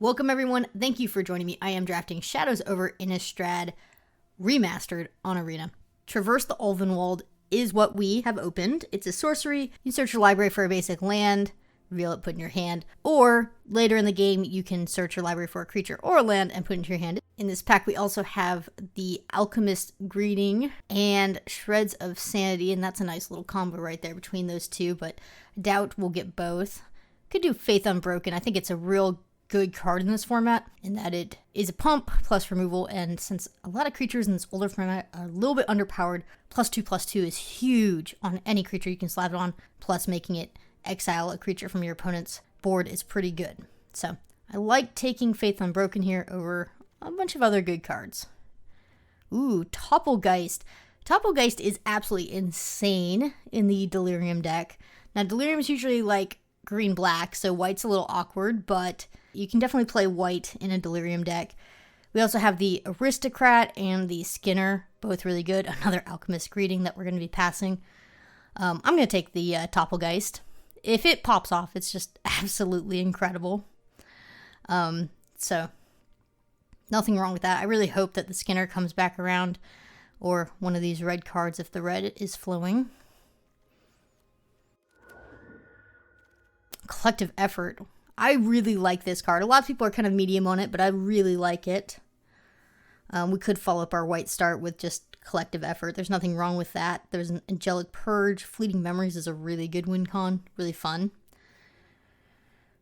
Welcome everyone, thank you for joining me. I am drafting Shadows over Innistrad Remastered on Arena. Traverse the Ulvenwald is what we have opened. It's a sorcery. You search your library for a basic land, reveal it, put in your hand, or later in the game you can search your library for a creature or a land and put it into your hand. In this pack we also have the Alchemist Greeting and Shreds of Sanity, and that's a nice little combo right there between those two, but I doubt we'll get both. Could do Faith Unbroken. I think it's a real good card in this format in that it is a pump plus removal, and since a lot of creatures in this older format are a little bit underpowered, +2/+2 is huge on any creature you can slap it on, plus making it exile a creature from your opponent's board is pretty good. So I like taking Faith Unbroken here over a bunch of other good cards. Ooh, Topplegeist. Topplegeist is absolutely insane in the Delirium deck. Now Delirium is usually like green-black, so white's a little awkward, but you can definitely play white in a Delirium deck. We also have the Aristocrat and the Skinner, both really good. Another Alchemist Greeting that we're going to be passing. I'm going to take the Topplegeist. If it pops off, it's just absolutely incredible. So, nothing wrong with that. I really hope that the Skinner comes back around, or one of these red cards if the red is flowing. Collective Effort. I really like this card. A lot of people are kind of medium on it, but I really like it. We could follow up our white start with just Collective Effort. There's nothing wrong with that. There's an Angelic Purge. Fleeting Memories is a really good win con. Really fun.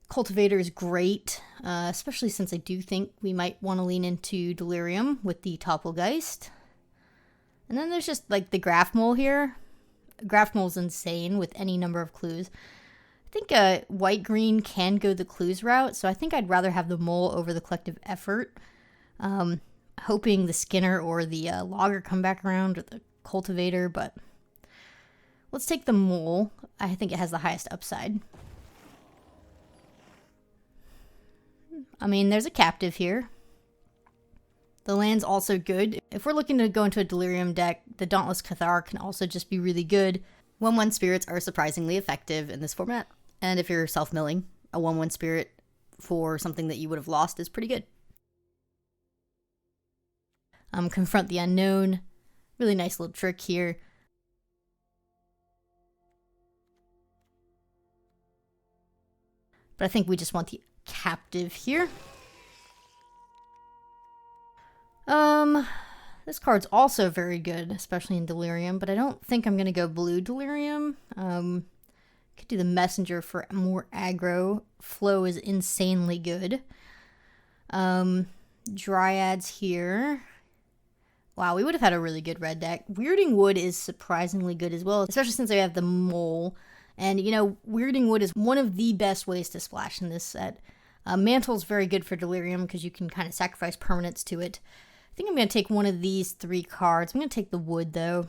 Cultivator is great, especially since I do think we might want to lean into Delirium with the Topplegeist. And then there's just like the Graph Mole here. Graph Mole's insane with any number of clues. I think white-green can go the clues route, so I think I'd rather have the mole over the Collective Effort. Hoping the Skinner or the Logger come back around, or the Cultivator, but let's take the mole. I think it has the highest upside. I mean, there's a Captive here. The land's also good. If we're looking to go into a Delirium deck, the Dauntless Cathar can also just be really good. 1/1 spirits are surprisingly effective in this format. And if you're self-milling, a 1/1 spirit for something that you would have lost is pretty good. Confront the Unknown. Really nice little trick here. But I think we just want the Captive here. This card's also very good, especially in Delirium, but I don't think I'm going to go blue Delirium. Could do the Messenger for more aggro. Flow is insanely good. Dryads here. Wow, we would have had a really good red deck. Weirding Wood is surprisingly good as well, especially since I have the Mole. And, you know, Weirding Wood is one of the best ways to splash in this set. Mantle's very good for Delirium because you can kind of sacrifice permanents to it. I think I'm going to take one of these 3 cards. I'm going to take the Wood, though.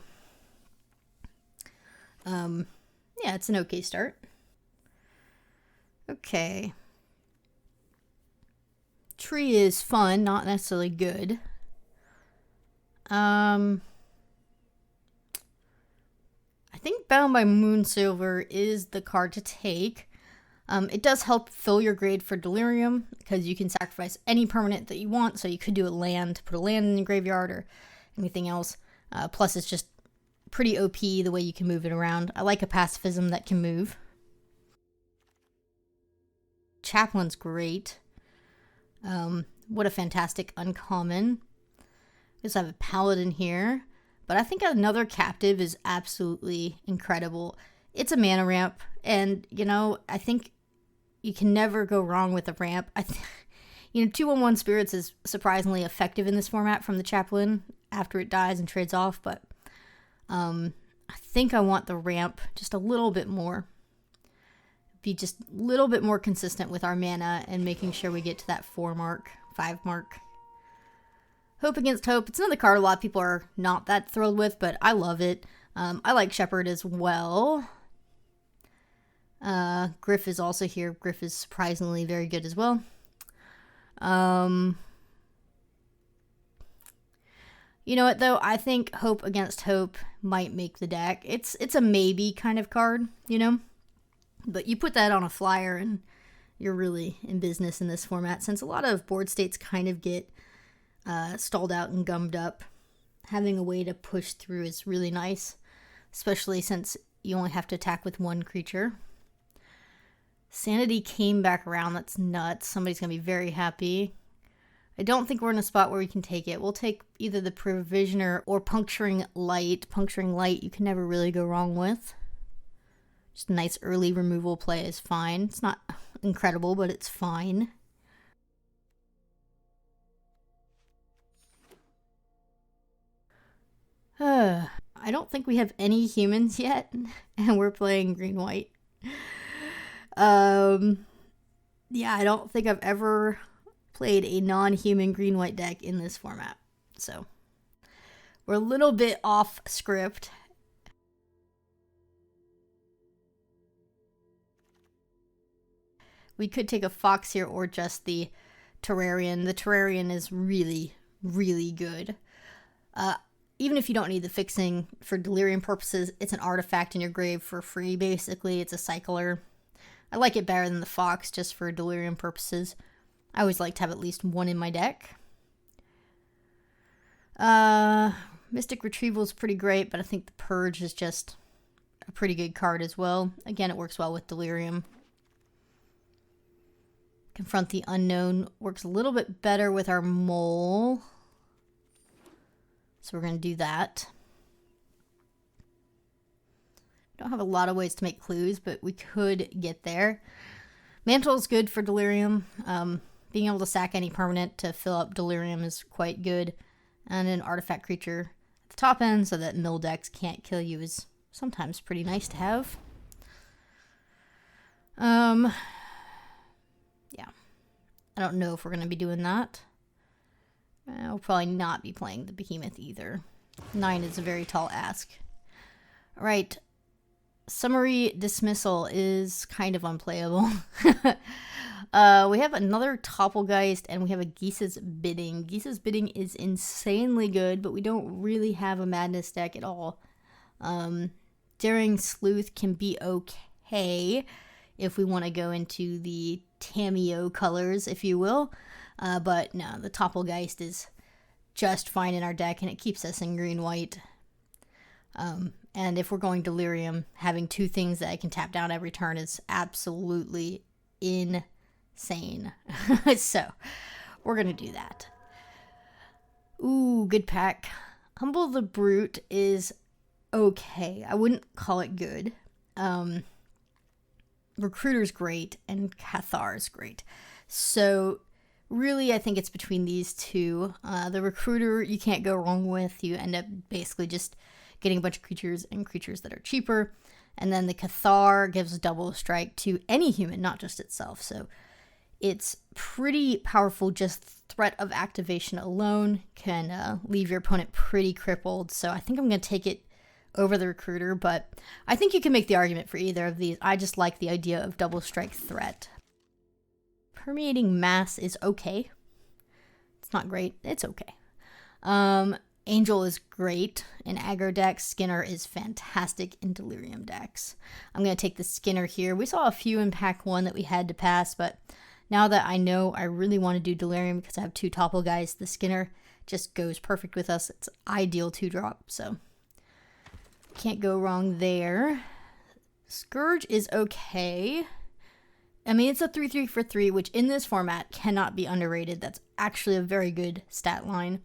Yeah, it's an okay start. Okay. Tree is fun, not necessarily good. I think Bound by Moonsilver is the card to take. It does help fill your grade for Delirium, because you can sacrifice any permanent that you want, so you could do a land, put a land in the graveyard, or anything else. Plus, it's just pretty OP the way you can move it around. I like a pacifism that can move. Chaplain's great. What a fantastic uncommon. We also have a Paladin here, but I think another Captive is absolutely incredible. It's a mana ramp, and, you know, I think you can never go wrong with a ramp. You know, 2/1 spirits is surprisingly effective in this format from the Chaplain after it dies and trades off, but I think I want the ramp just a little bit more. Be just a little bit more consistent with our mana and making sure we get to that 4 mark, 5 mark. Hope Against Hope. It's another card a lot of people are not that thrilled with, but I love it. I like Shepherd as well. Griff is also here. Griff is surprisingly very good as well. You know what, though? I think Hope Against Hope might make the deck. It's a maybe kind of card, you know? But you put that on a flyer and you're really in business in this format, since a lot of board states kind of get stalled out and gummed up. Having a way to push through is really nice, especially since you only have to attack with one creature. Sanity came back around. That's nuts. Somebody's going to be very happy. I don't think we're in a spot where we can take it. We'll take either the Provisioner or Puncturing Light. Puncturing Light you can never really go wrong with. Just a nice early removal play is fine. It's not incredible, but it's fine. I don't think we have any humans yet, and we're playing green-white. Yeah, I don't think I've ever played a non-human green-white deck in this format, so we're a little bit off script. We could take a Fox here or just the Terrarian. The Terrarian is really, really good. Even if you don't need the fixing for delirium purposes, it's an artifact in your grave for free, basically. It's a cycler. I like it better than the Fox, just for delirium purposes. I always like to have at least one in my deck. Mystic Retrieval is pretty great, but I think the Purge is just a pretty good card as well. Again, it works well with delirium. Confront the Unknown works a little bit better with our Mole. So we're going to do that. Don't have a lot of ways to make clues, but we could get there. Mantle is good for delirium. Being able to sack any permanent to fill up delirium is quite good. And an artifact creature at the top end so that mill decks can't kill you is sometimes pretty nice to have. Yeah. I don't know if we're going to be doing that. We'll probably not be playing the Behemoth either. 9 is a very tall ask. Alright. Summary Dismissal is kind of unplayable. We have another Topplegeist, and we have a Geese's Bidding. Geese's Bidding is insanely good, but we don't really have a Madness deck at all. Daring Sleuth can be okay if we want to go into the Tameo colors, if you will. But no, the Topplegeist is just fine in our deck, and it keeps us in green-white. And if we're going Delirium, having 2 things that I can tap down every turn is absolutely insane. So, we're going to do that. Ooh, good pack. Humble the Brute is okay. I wouldn't call it good. Recruiter's great, and Cathar's great. So, really, I think it's between these two. The Recruiter, you can't go wrong with. You end up basically just getting a bunch of creatures and creatures that are cheaper. And then the Cathar gives double strike to any human, not just itself. So it's pretty powerful. Just threat of activation alone can leave your opponent pretty crippled. So I think I'm going to take it over the Recruiter, but I think you can make the argument for either of these. I just like the idea of double strike threat. Permeating Mass is okay. It's not great. It's okay. Angel is great in aggro decks. Skinner is fantastic in delirium decks. I'm going to take the Skinner here. We saw a few in pack 1 that we had to pass, but now that I know I really want to do delirium because I have 2 Topple guys, the Skinner just goes perfect with us. It's ideal 2-drop, so can't go wrong there. Scourge is okay. I mean, it's a 3/3 for 3, which in this format cannot be underrated. That's actually a very good stat line.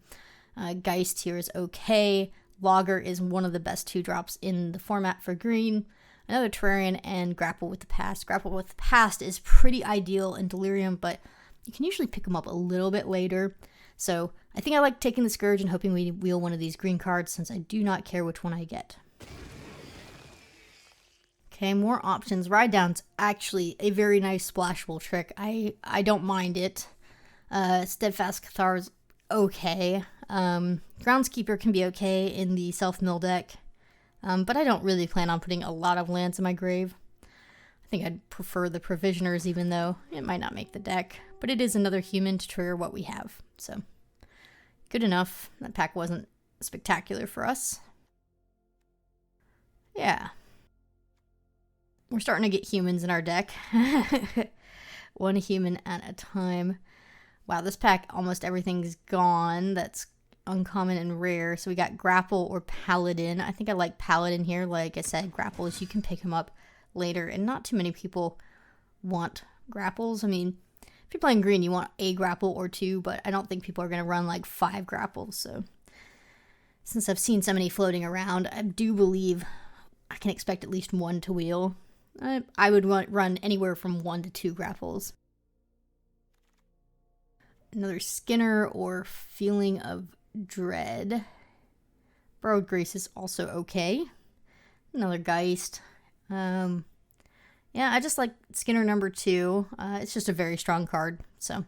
Geist here is okay. Logger is one of the best 2-drops in the format for green. Another Terrarian and Grapple with the Past. Grapple with the Past is pretty ideal in Delirium, but you can usually pick them up a little bit later. So I think I like taking the Scourge and hoping we wheel one of these green cards, since I do not care which one I get. Okay, more options. Ride Down's actually a very nice splashable trick. I don't mind it. Steadfast Cathar's okay. Groundskeeper can be okay in the self-mill deck, but I don't really plan on putting a lot of lands in my grave. I think I'd prefer the Provisioners, even though it might not make the deck, but it is another human to trigger what we have, so good enough. That pack wasn't spectacular for us. Yeah. We're starting to get humans in our deck. One human at a time. Wow, this pack, almost everything's gone. That's uncommon and rare. So we got Grapple or Paladin. I think I like Paladin here. Like I said, Grapples, you can pick him up later. And not too many people want Grapples. I mean, if you're playing green, you want a Grapple or two. But I don't think people are going to run like 5 Grapples. So since I've seen so many floating around, I do believe I can expect at least 1 to wheel. I would run anywhere from 1 to 2 Grapples. Another Skinner or Feeling of Dread. Borrowed Grace is also okay. Another Geist. Yeah, I just like Skinner number 2. It's just a very strong card. So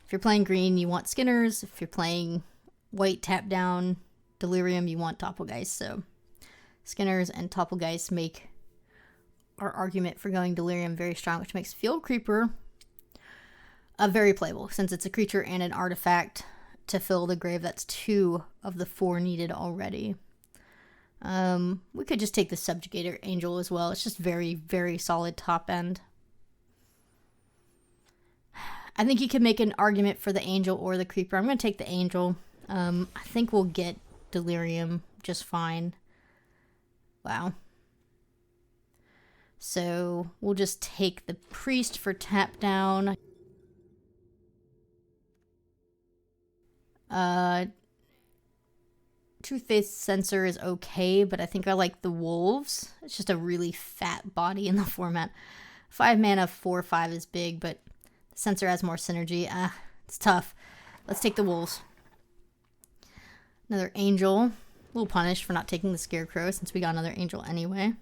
if you're playing green, you want Skinners. If you're playing white, tap down, Delirium, you want Doppelgeist. So Skinners and Doppelgeist make our argument for going Delirium very strong, which makes Field Creeper very playable, since it's a creature and an artifact to fill the grave. That's 2 of the 4 needed already. We could just take the Subjugator Angel as well. It's just very, very solid top end. I think you could make an argument for the Angel or the Creeper. I'm going to take the Angel. I think we'll get Delirium just fine. Wow. So we'll just take the Priest for tap down. Truth-Based Censor is okay, but I think I like the Wolves. It's just a really fat body in the format. 5 mana, 4/5 is big, but the Censor has more synergy. It's tough. Let's take the Wolves. Another Angel. A little punished for not taking the Scarecrow, since we got another Angel anyway.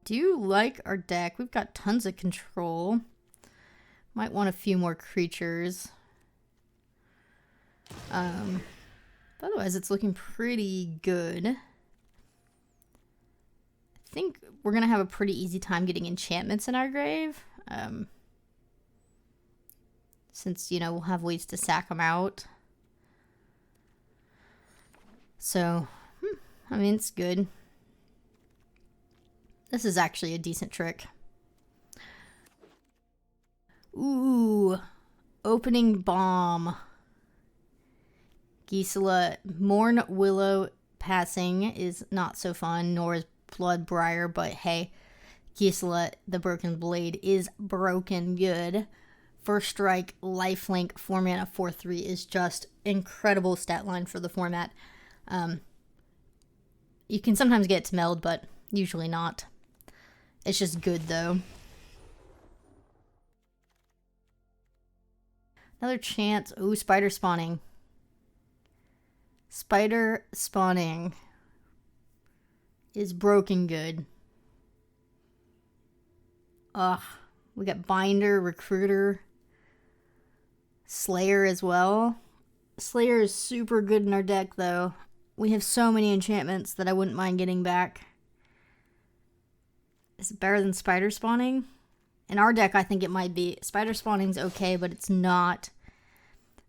Do you like our deck? We've got tons of control. Might want a few more creatures. Otherwise, it's looking pretty good. I think we're going to have a pretty easy time getting enchantments in our grave. Since, you know, we'll have ways to sack them out. So, I mean, it's good. This is actually a decent trick. Ooh, Opening Bomb. Gisela. Mourn Willow passing is not so fun, nor is Bloodbriar, but hey, Gisela, the Broken Blade, is broken good. First Strike, Lifelink, 4 mana, 4/3 is just incredible stat line for the format. You can sometimes get it to meld, but usually not. It's just good, though. Another chance. Ooh, Spider Spawning. Spider Spawning is broken good. Ugh. We got Binder, Recruiter, Slayer as well. Slayer is super good in our deck, though. We have so many enchantments that I wouldn't mind getting back. Is it better than Spider Spawning? In our deck, I think it might be. Spider Spawning's okay, but it's not.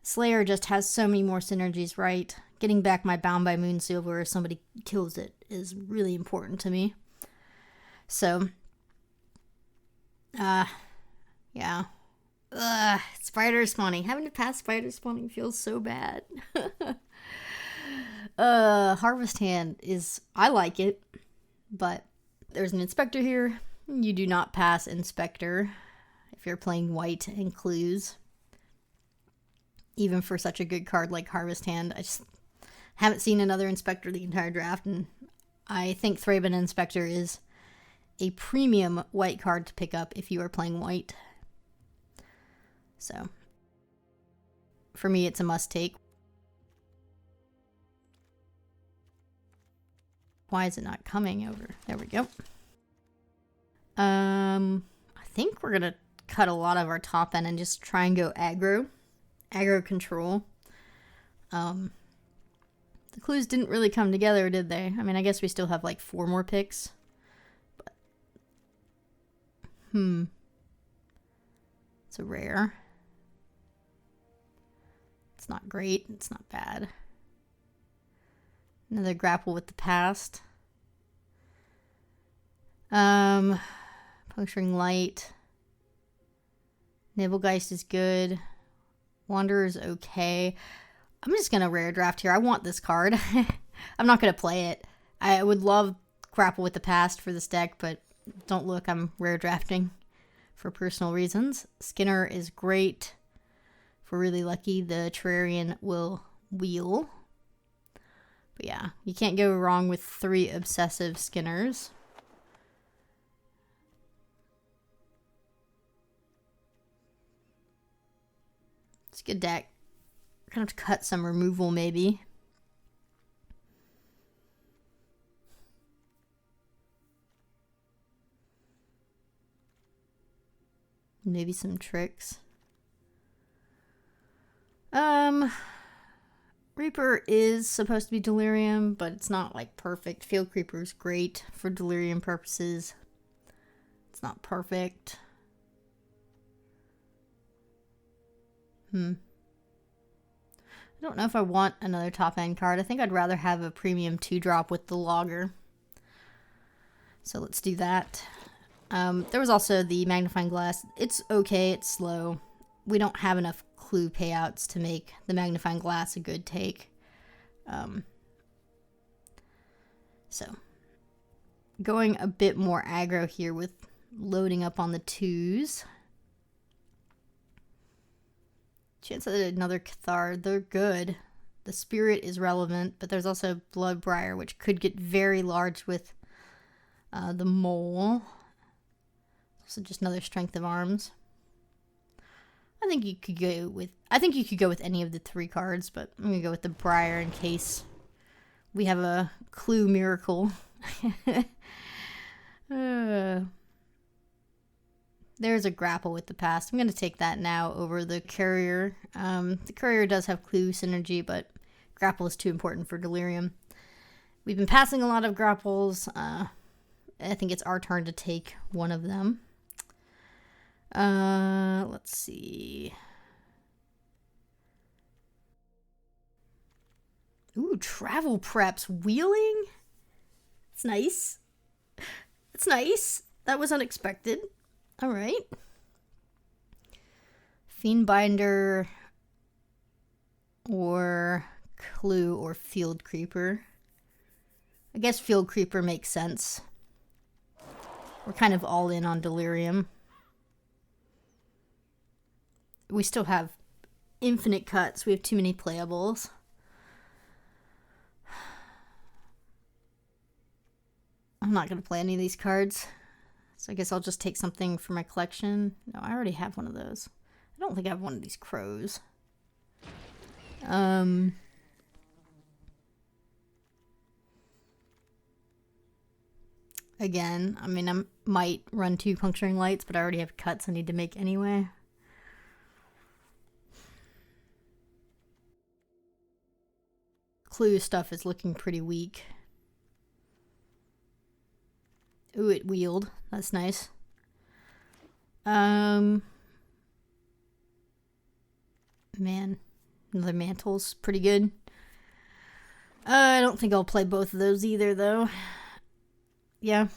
Slayer just has so many more synergies, right? Getting back my Bound by Moonsilver if somebody kills it is really important to me. So, yeah. Spider Spawning. Having to pass Spider Spawning feels so bad. Harvest Hand is, I like it, but there's an Inspector here. You do not pass Inspector if you're playing white and Clues. Even for such a good card like Harvest Hand. I just haven't seen another Inspector the entire draft, and I think Thraben Inspector is a premium white card to pick up if you are playing white. So, for me, it's a must-take. Why is it not coming over? There we go. I think we're going to cut a lot of our top end and just try and go aggro. Aggro control. The clues didn't really come together, did they? I mean, I guess we still have like 4 more picks. But, it's a rare. It's not great. It's not bad. Another Grapple with the Past. Probably Puncturing Light. Navelgeist is good. Wanderer's okay. I'm just going to rare draft here. I want this card. I'm not going to play it. I would love Grapple with the Past for this deck, but don't look. I'm rare drafting for personal reasons. Skinner is great. If we're really lucky, the Terrarian will wheel. But yeah, you can't go wrong with 3 obsessive Skinners. It's a good deck. Gonna have to cut some removal, maybe. Maybe some tricks. Reaper is supposed to be Delirium, but it's not like perfect. Field Creeper is great for Delirium purposes. It's not perfect. I don't know if I want another top end card. I think I'd rather have a premium 2-drop with the Logger. So let's do that. There was also the Magnifying Glass. It's okay, it's slow. We don't have enough clue payouts to make the Magnifying Glass a good take. So, going a bit more aggro here with loading up on the 2s. Chance at another Cathar. They're good. The Spirit is relevant, but there's also Bloodbriar, which could get very large with the Mole. Also just another Strength of Arms. I think you could go with any of the 3 cards, but I'm gonna go with the Briar in case we have a clue miracle. There's a Grapple with the Past. I'm gonna take that now over the Courier. The Courier does have clue synergy, but Grapple is too important for Delirium. We've been passing a lot of Grapples. I think it's our turn to take one of them. Let's see. Ooh, Travel Preps. Wheeling? It's nice. It's nice. That was unexpected. Alright. Fiendbinder or Clue or Field Creeper. I guess Field Creeper makes sense. We're kind of all in on Delirium. We still have infinite cuts. We have too many playables. I'm not going to play any of these cards. So I guess I'll just take something for my collection. No, I already have one of those. I don't think I have one of these crows. Again, I mean, I might run 2 Puncturing Lights, but I already have cuts I need to make anyway. Clue stuff is looking pretty weak. Ooh, it wheeled. That's nice. Man. Another Mantle's pretty good. I don't think I'll play both of those either, though. Yeah.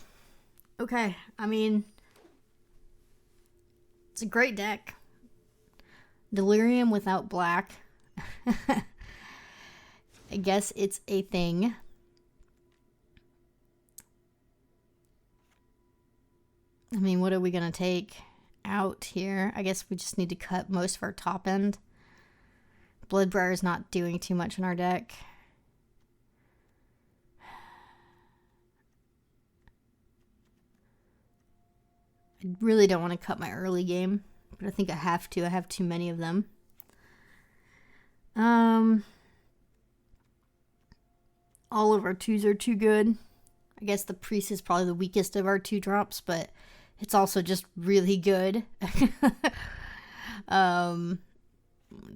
Okay. I mean, it's a great deck. Delirium without black. I guess it's a thing. I mean, what are we going to take out here? I guess we just need to cut most of our top end. Bloodbriar is not doing too much in our deck. I really don't want to cut my early game, but I think I have to. I have too many of them. All of our 2s are too good. I guess the Priest is probably the weakest of our 2-drops, but it's also just really good.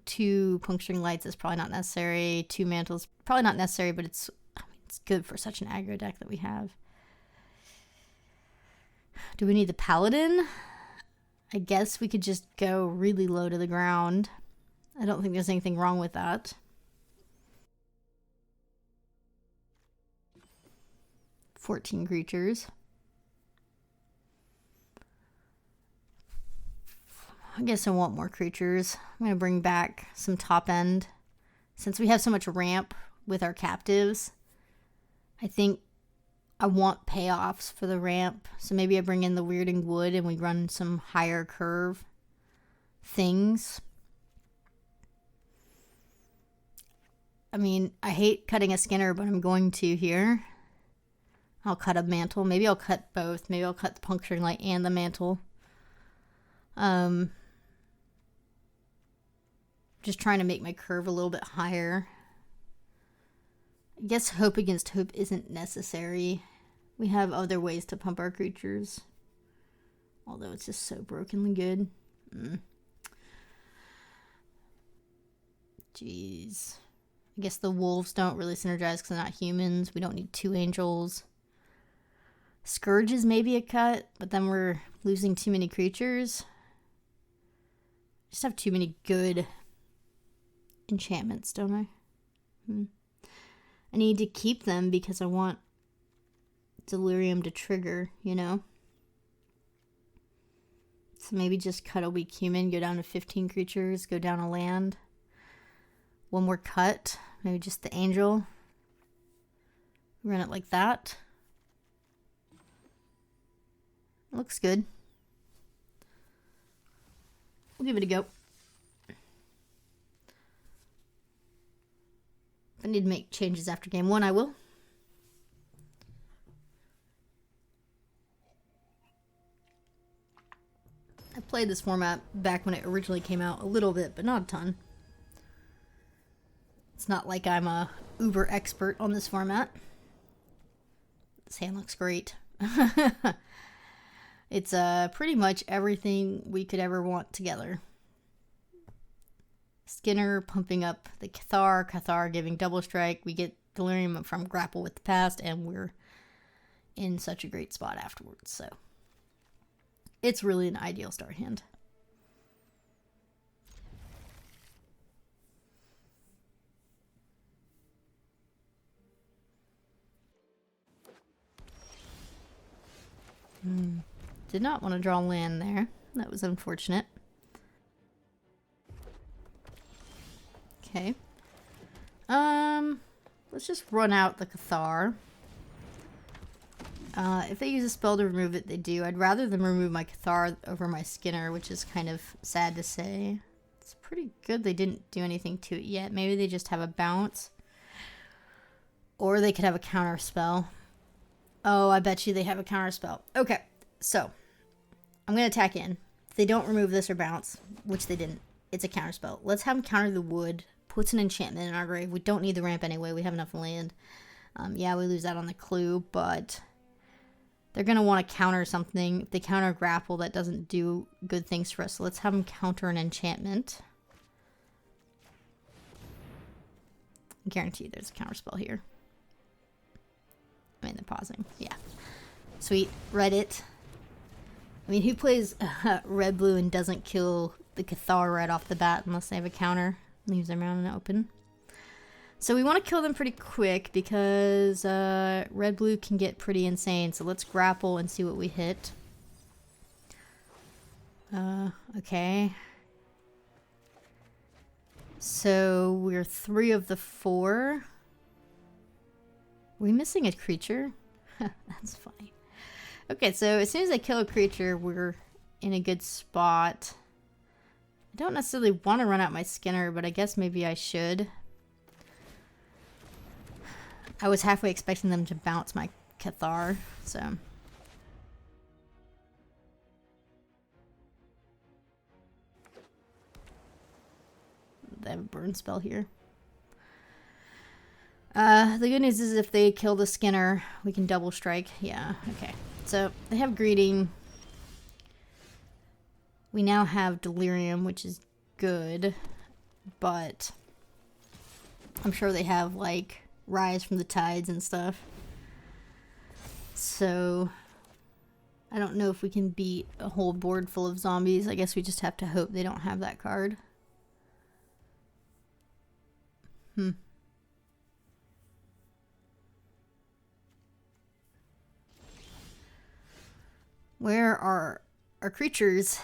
2 Puncturing Lights is probably not necessary. 2 Mantles, probably not necessary, but it's good for such an aggro deck that we have. Do we need the Paladin? I guess we could just go really low to the ground. I don't think there's anything wrong with that. 14 creatures. I guess I want more creatures. I'm going to bring back some top end. Since we have so much ramp with our captives, I think I want payoffs for the ramp. So maybe I bring in the Weirding Wood and we run some higher curve things. I mean, I hate cutting a Skinner, but I'm going to here. I'll cut a Mantle. Maybe I'll cut both. Maybe I'll cut the Puncturing Light and the Mantle. Just trying to make my curve a little bit higher. I guess hope against hope isn't necessary. We have other ways to pump our creatures. Although it's just so brokenly good. Jeez. I guess the wolves don't really synergize because they're not humans. We don't need 2 angels. Scourge is maybe a cut, but then we're losing too many creatures. Just have too many good enchantments, don't I? I need to keep them because I want Delirium to trigger, you know? So maybe just cut a weak human, go down to 15 creatures, go down a land. One more cut, maybe just the angel. Run it like that. It looks good. We'll give it a go. If I need to make changes after game 1, I will. I played this format back when it originally came out a little bit, but not a ton. It's not like I'm a uber expert on this format. This hand looks great. It's pretty much everything we could ever want together. Skinner pumping up the Cathar, Cathar giving double strike. We get Delirium from Grapple with the Past, and we're in such a great spot afterwards. So it's really an ideal start hand. Did not want to draw land there. That was unfortunate. Okay. Let's just run out the Cathar. If they use a spell to remove it, they do. I'd rather them remove my Cathar over my Skinner, which is kind of sad to say. It's pretty good they didn't do anything to it yet. Maybe they just have a bounce. Or they could have a counter spell. Oh, I bet you they have a counter spell. Okay, so I'm going to attack in. If they don't remove this or bounce, which they didn't, it's a counter spell. Let's have them counter the wood. Puts an enchantment in our grave. We don't need the ramp anyway. We have enough land. Yeah, we lose that on the clue, but they're going to want to counter something. If they counter grapple, that doesn't do good things for us. So let's have them counter an enchantment. Guaranteed there's a counter spell here. I mean, they're pausing. Yeah. Sweet. Reddit. I mean, who plays red, blue, and doesn't kill the Cathar right off the bat unless they have a counter? Leaves them around and open. So we want to kill them pretty quick because red, blue can get pretty insane. So let's grapple and see what we hit. Okay. So we're 3 of the 4. Are we missing a creature? That's funny. Okay, so as soon as I kill a creature, we're in a good spot. I don't necessarily want to run out my Skinner, but I guess maybe I should. I was halfway expecting them to bounce my Cathar, so. They have a burn spell here. The good news is if they kill the Skinner, we can double strike. Yeah, okay. So they have Greeting. We now have Delirium, which is good, but I'm sure they have, like, Rise from the Tides and stuff. So I don't know if we can beat a whole board full of zombies. I guess we just have to hope they don't have that card. Where are our creatures?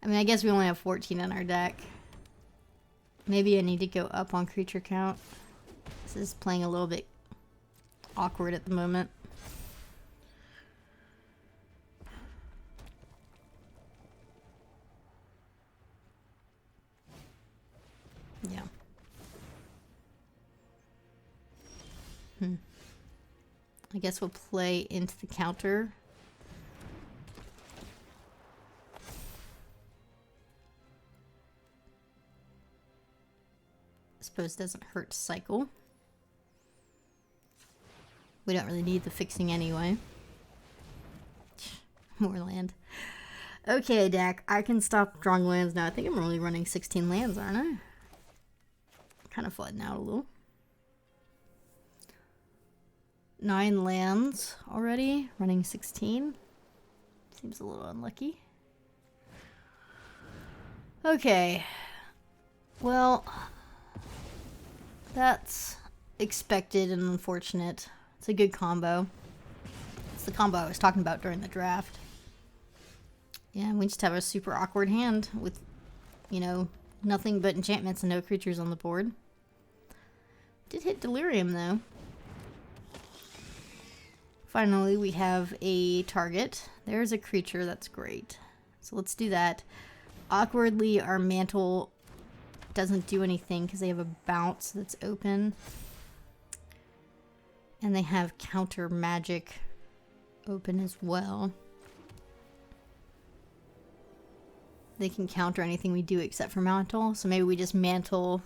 I mean, I guess we only have 14 in our deck. Maybe I need to go up on creature count. This is playing a little bit awkward at the moment. Yeah. I guess we'll play into the counter. I suppose it doesn't hurt to cycle. We don't really need the fixing anyway. More land. Okay, deck. I can stop drawing lands now. I think I'm only running 16 lands, aren't I? Kind of flooding out a little. 9 lands already. Running 16. Seems a little unlucky. Okay. Well, that's expected and unfortunate. It's a good combo. It's the combo I was talking about during the draft. Yeah, we just have a super awkward hand with, you know, nothing but enchantments and no creatures on the board. Did hit Delirium, though. Finally, we have a target. There's a creature. That's great. So let's do that. Awkwardly, our mantle doesn't do anything because they have a bounce that's open. And they have counter magic open as well. They can counter anything we do except for mantle. So maybe we just mantle.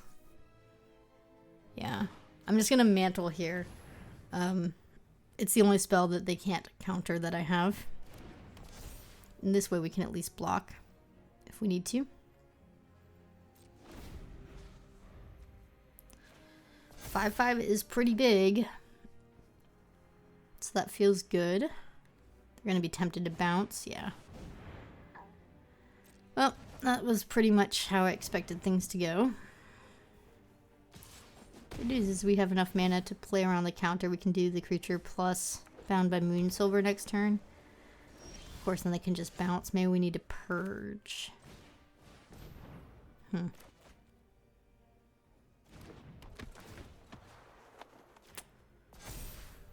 Yeah. I'm just going to mantle here. It's the only spell that they can't counter that I have. And this way we can at least block if we need to. 5/5 is pretty big. So that feels good. They're going to be tempted to bounce. Yeah. Well, that was pretty much how I expected things to go. Good news is we have enough mana to play around the counter. We can do the creature plus Bound by Moonsilver next turn. Of course, then they can just bounce. Maybe we need to purge.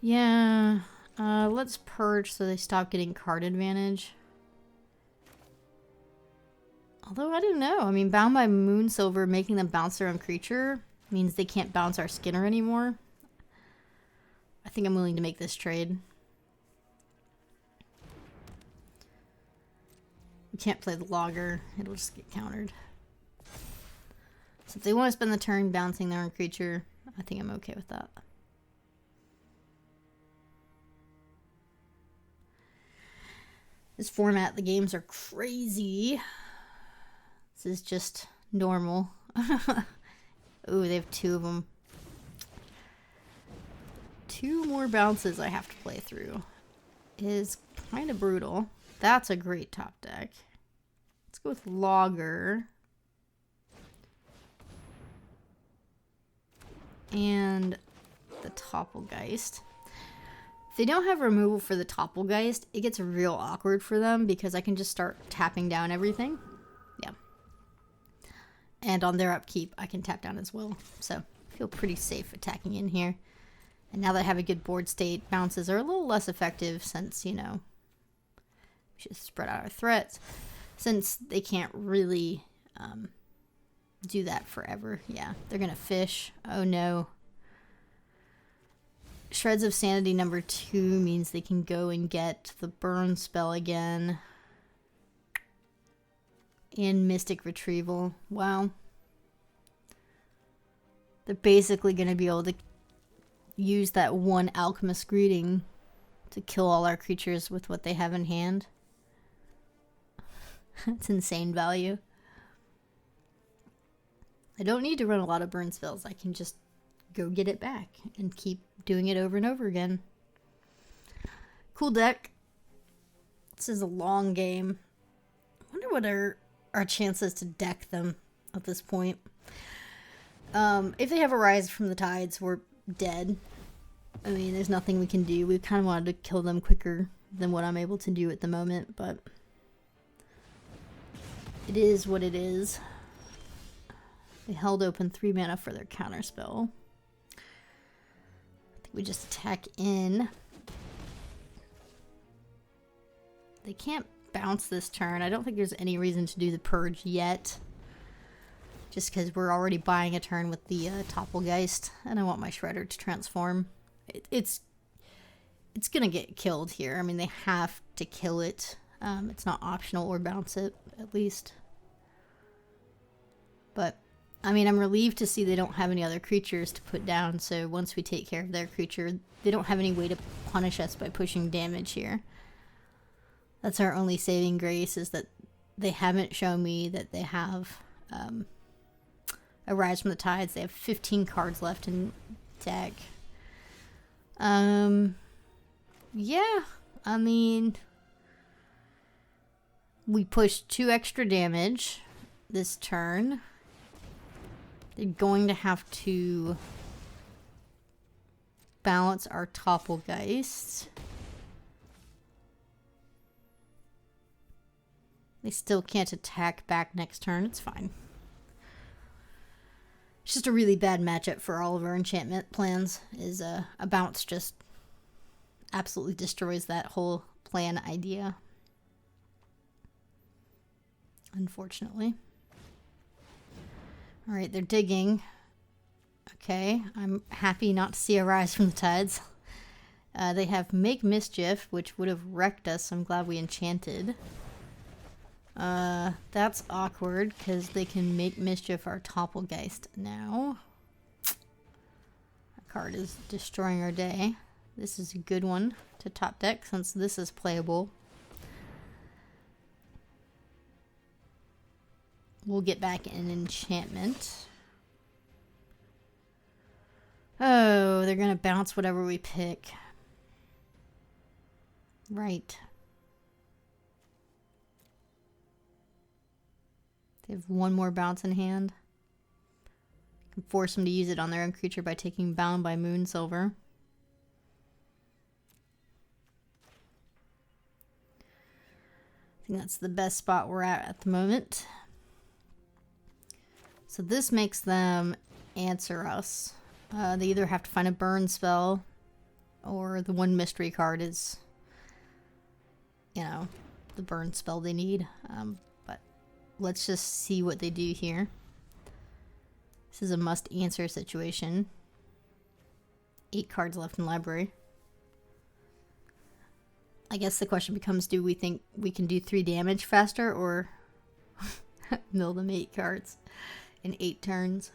Yeah. Let's purge so they stop getting card advantage. Although, I don't know. I mean, Bound by Moonsilver, making them bounce their own creature means they can't bounce our Skinner anymore. I think I'm willing to make this trade. We can't play the Logger. It'll just get countered. So if they want to spend the turn bouncing their own creature, I think I'm okay with that. This format, the games are crazy. This is just normal. Ooh, they have 2 of them. 2 more bounces I have to play through. It is kind of brutal. That's a great top deck. Let's go with Logger. And the Topplegeist. If they don't have removal for the Topplegeist, it gets real awkward for them because I can just start tapping down everything. Yeah. And on their upkeep, I can tap down as well. So, I feel pretty safe attacking in here. And now that I have a good board state, bounces are a little less effective since, you know, we should spread out our threats. Since they can't really do that forever. Yeah, they're going to fish. Oh no. Shreds of Sanity number 2 means they can go and get the burn spell again. And Mystic Retrieval. Wow. They're basically going to be able to use that one Alchemist Greeting to kill all our creatures with what they have in hand. It's insane value. I don't need to run a lot of burn spells. I can just go get it back and keep doing it over and over again. Cool deck. This is a long game. I wonder what our chances to deck them at this point. If they have a Rise from the Tides, we're dead. I mean, there's nothing we can do. We kind of wanted to kill them quicker than what I'm able to do at the moment, but It is what it is. They held open 3 mana for their counterspell. I think we just attack in. They can't bounce this turn. I don't think there's any reason to do the purge yet. Just because we're already buying a turn with the Topplegeist, and I want my Shredder to transform. It's gonna get killed here. I mean, they have to kill it. It's not optional or bounce it, at least. But, I mean, I'm relieved to see they don't have any other creatures to put down, so once we take care of their creature, they don't have any way to punish us by pushing damage here. That's our only saving grace, is that they haven't shown me that they have a Rise from the Tides. They have 15 cards left in deck. Yeah, I mean, we pushed 2 extra damage this turn. They're going to have to balance our Topplegeist. They still can't attack back next turn. It's fine. It's just a really bad matchup for all of our enchantment plans. Is a bounce just absolutely destroys that whole plan idea. Unfortunately. Alright, they're digging. Okay, I'm happy not to see a Rise from the Tides. They have Make Mischief, which would have wrecked us. I'm glad we enchanted. That's awkward, because they can Make Mischief our Topplegeist now. That card is destroying our day. This is a good one to top deck, since this is playable. We'll get back in enchantment. Oh, they're gonna bounce whatever we pick. Right. They have 1 more bounce in hand. Can force them to use it on their own creature by taking Bound by Moonsilver. I think that's the best spot we're at the moment. So this makes them answer us. They either have to find a burn spell, or the 1 mystery card is, you know, the burn spell they need. But let's just see what they do here. This is a must-answer situation. 8 cards left in library. I guess the question becomes, do we think we can do 3 damage faster, or mill them 8 cards in 8 turns?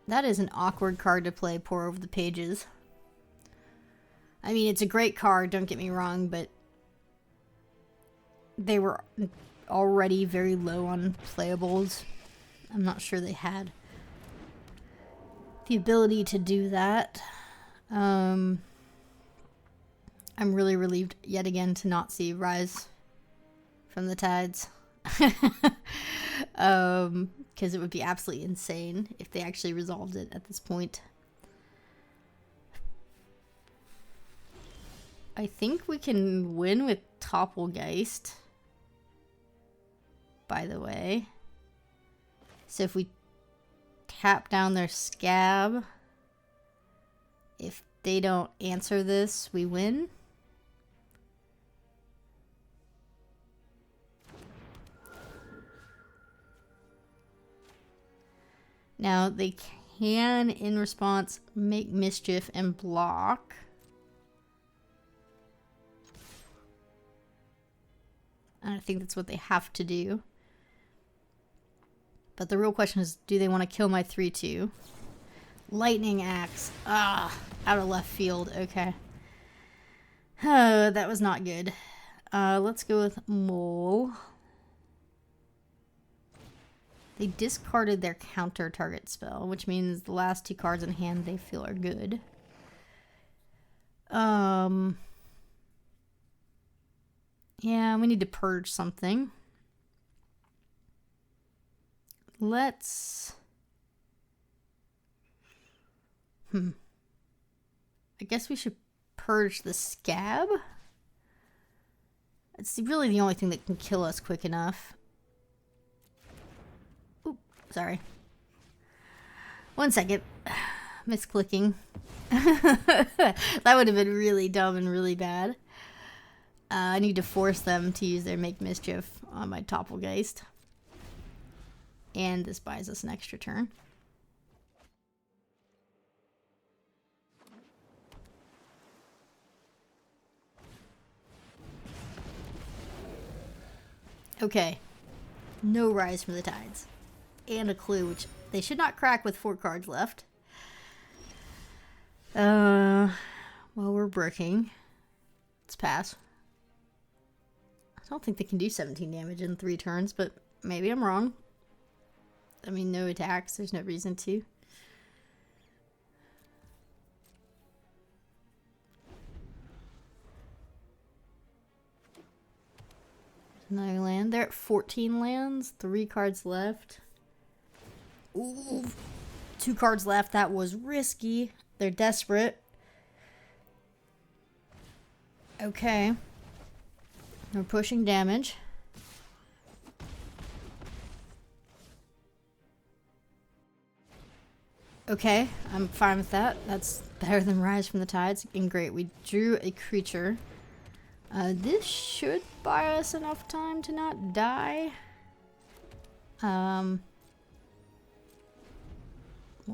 That is an awkward card to play, Pour Over the Pages. I mean, it's a great card, don't get me wrong, but they were already very low on playables. I'm not sure they had the ability to do that. I'm really relieved yet again to not see Rise from the Tides. Because it would be absolutely insane if they actually resolved it at this point. I think we can win with Topplegeist, by the way. So if we tap down their Scab, if they don't answer this, we win. Now, they can, in response, Make Mischief and block. And I think that's what they have to do. But the real question is, do they want to kill my 3/2? Lightning Axe. Ah, out of left field. Okay. Oh, that was not good. Let's go with Mole. They discarded their counter target spell, which means the last 2 cards in hand they feel are good. Yeah, we need to purge something. let's... I guess we should purge the scab. It's really the only thing that can kill us quick enough. Oop, sorry. 1 second. Misclicking. That would have been really dumb and really bad. I need to force them to use their Make Mischief on my Toppelgeist. And this buys us an extra turn. Okay. No Rise from the Tides. And a Clue, which they should not crack with 4 cards left. Well, we're bricking. Let's pass. I don't think they can do 17 damage in 3 turns, but maybe I'm wrong. I mean, no attacks. There's no reason to. Another land. They're at 14 lands. 3 cards left. Ooh. 2 cards left. That was risky. They're desperate. Okay. We're pushing damage. Okay, I'm fine with that. That's better than Rise from the Tides. And great, we drew a creature. This should buy us enough time to not die. We'll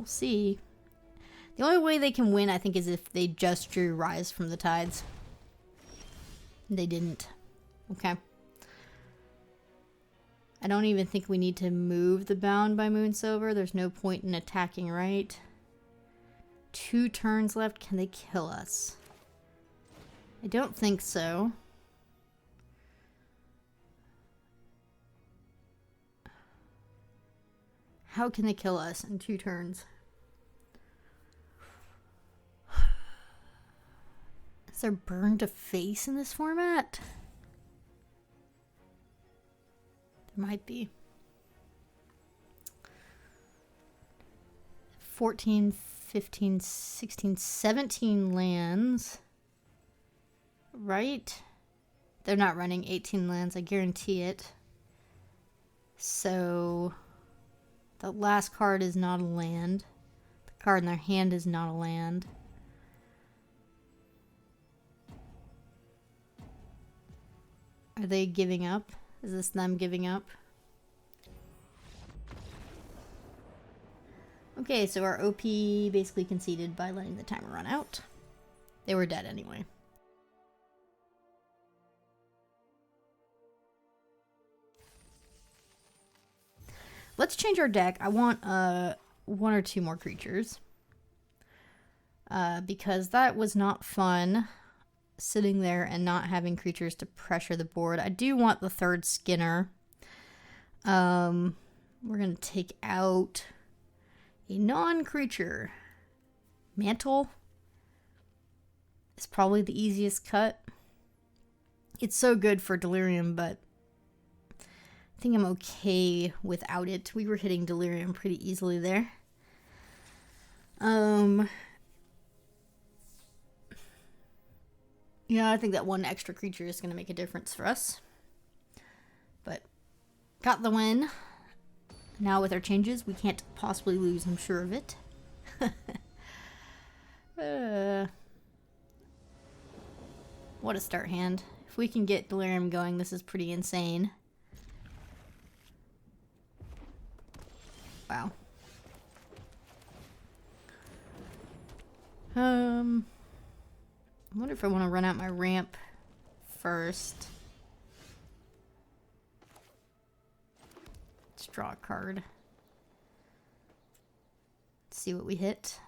see. The only way they can win, I think, is if they just drew Rise from the Tides. They didn't. Okay. I don't even think we need to move the Bound by Moonsilver. There's no point in attacking, right? 2 turns left. Can they kill us? I don't think so. How can they kill us in 2 turns? Is there Burn to Face in this format? There might be. 14, 15, 16, 17 lands. Right? They're not running 18 lands, I guarantee it. So the last card is not a land. The card in their hand is not a land. Are they giving up? Is this them giving up? Okay, so our OP basically conceded by letting the timer run out. They were dead anyway. Let's change our deck. I want 1 or 2 more creatures. Because that was not fun, sitting there and not having creatures to pressure the board. I do want the 3rd Skinner. We're going to take out a non-creature. Mantle is probably the easiest cut. It's so good for Delirium, but I think I'm okay without it. We were hitting Delirium pretty easily there. Yeah, I think that 1 extra creature is going to make a difference for us. But got the win. Now with our changes, we can't possibly lose, I'm sure of it. What a start hand. If we can get Delirium going, this is pretty insane. Wow. I wonder if I want to run out my ramp first. Let's draw a card. Let's see what we hit.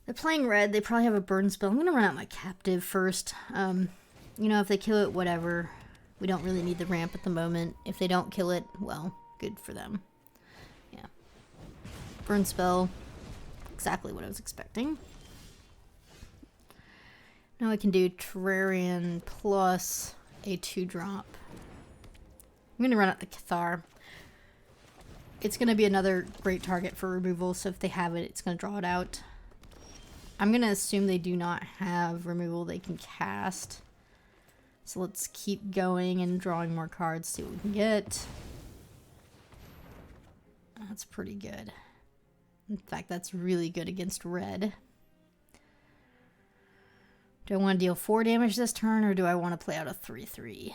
They're playing red. They probably have a burn spell. I'm going to run out my captive first. You know, if they kill it, whatever. We don't really need the ramp at the moment. If they don't kill it, well, good for them. Yeah. Burn spell. Exactly what I was expecting. Now I can do Terrarian plus a 2-drop. I'm going to run out the Cathar. It's going to be another great target for removal, so if they have it, it's going to draw it out. I'm going to assume they do not have removal they can cast. So let's keep going and drawing more cards, see what we can get. That's pretty good. In fact, that's really good against red. Do I want to deal 4 damage this turn, or do I want to play out a 3/3?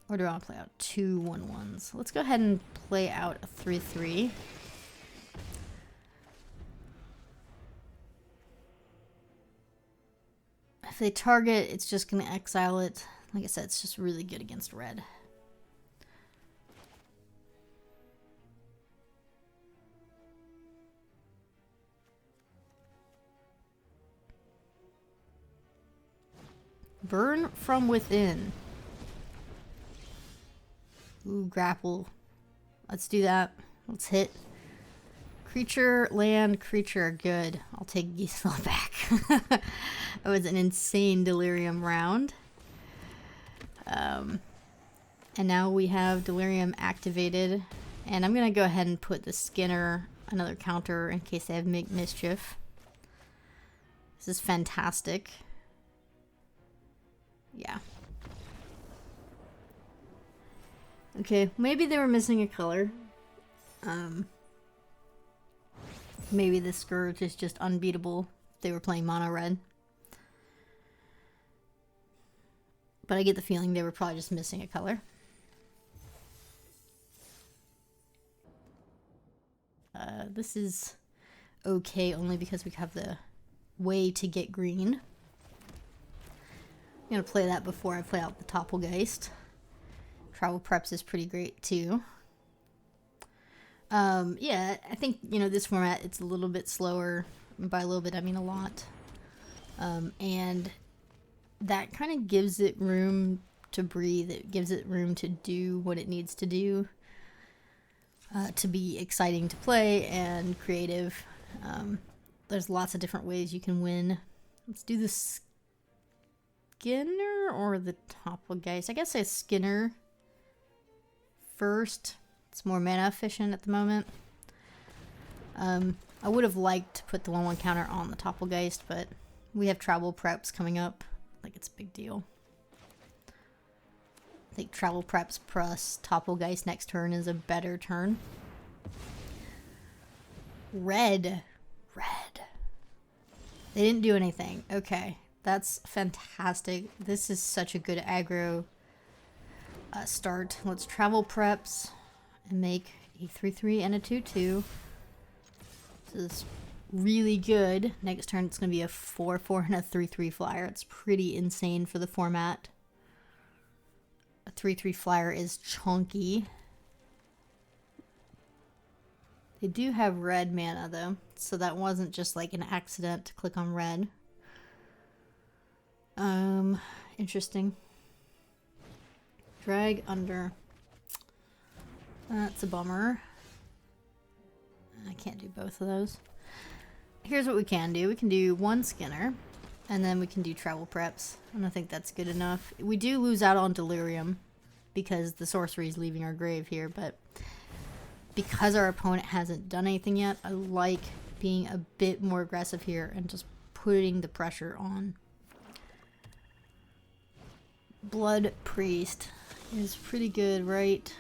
Or do I want to play out 2 1/1s? Let's go ahead and play out a 3/3. If they target, it's just going to exile it. Like I said, it's just really good against red. Burn from within. Ooh, grapple. Let's do that. Let's hit. Creature, land, creature. Good. I'll take Gisela back. That was an insane Delirium round. And now we have Delirium activated. And I'm going to go ahead and put the Skinner another counter in case they have Make Mischief. This is fantastic. Yeah. Okay, maybe they were missing a color. Maybe the Scourge is just unbeatable if they were playing mono red. But I get the feeling they were probably just missing a color. This is okay only because we have the way to get green. I'm going to play that before I play out the Topplegeist. Travel Preps is pretty great too. Yeah, I think, you know, this format, it's a little bit slower. By a little bit, I mean a lot. And that kind of gives it room to breathe. It gives it room to do what it needs to do. To be exciting to play and creative. There's lots of different ways you can win. Let's do the Skinner or the Topplegeist. I guess say Skinner first. It's more mana efficient at the moment. I would have liked to put the 1/1 counter on the Topplegeist, but we have Travel Preps coming up. Like, it's a big deal. I think Travel Preps plus Topplegeist next turn is a better turn. Red. They didn't do anything. Okay, that's fantastic. This is such a good aggro start. Let's Travel Preps and make a 3/3 and a 2/2. This is really good. Next turn it's going to be a 4/4 and a 3/3 flyer. It's pretty insane for the format. A 3/3 flyer is chunky. They do have red mana though, so that wasn't just like an accident to click on red. Interesting. Drag under. That's a bummer. I can't do both of those. Here's what we can do. We can do 1 Skinner, and then we can do Travel Preps. And I think that's good enough. We do lose out on Delirium, because the sorcery is leaving our grave here, but because our opponent hasn't done anything yet, I like being a bit more aggressive here and just putting the pressure on. Blood Priest is pretty good, right?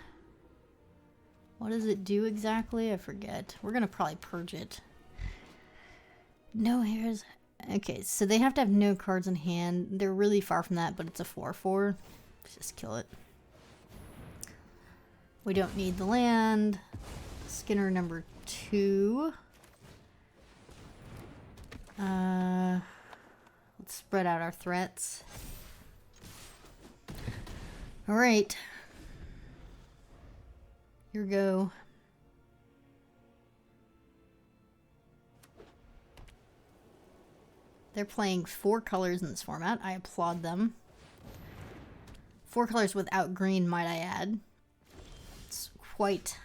What does it do exactly? I forget. We're gonna probably purge it. No hairs. Okay, so they have to have no cards in hand. They're really far from that, but it's a 4/4. Just kill it. We don't need the land. Skinner number 2. Let's spread out our threats. Alright. Here we go. They're playing 4 colors in this format. I applaud them. 4 colors without green, might I add. It's quite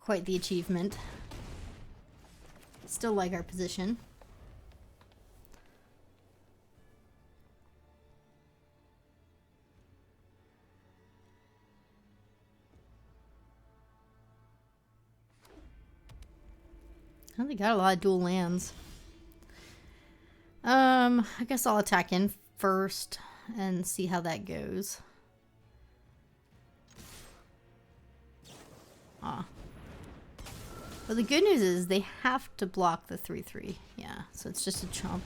the achievement. Still like our position. Oh, they got a lot of dual lands. I guess I'll attack in first and see how that goes. Ah. But the good news is they have to block the 3/3. Yeah, so it's just a chump.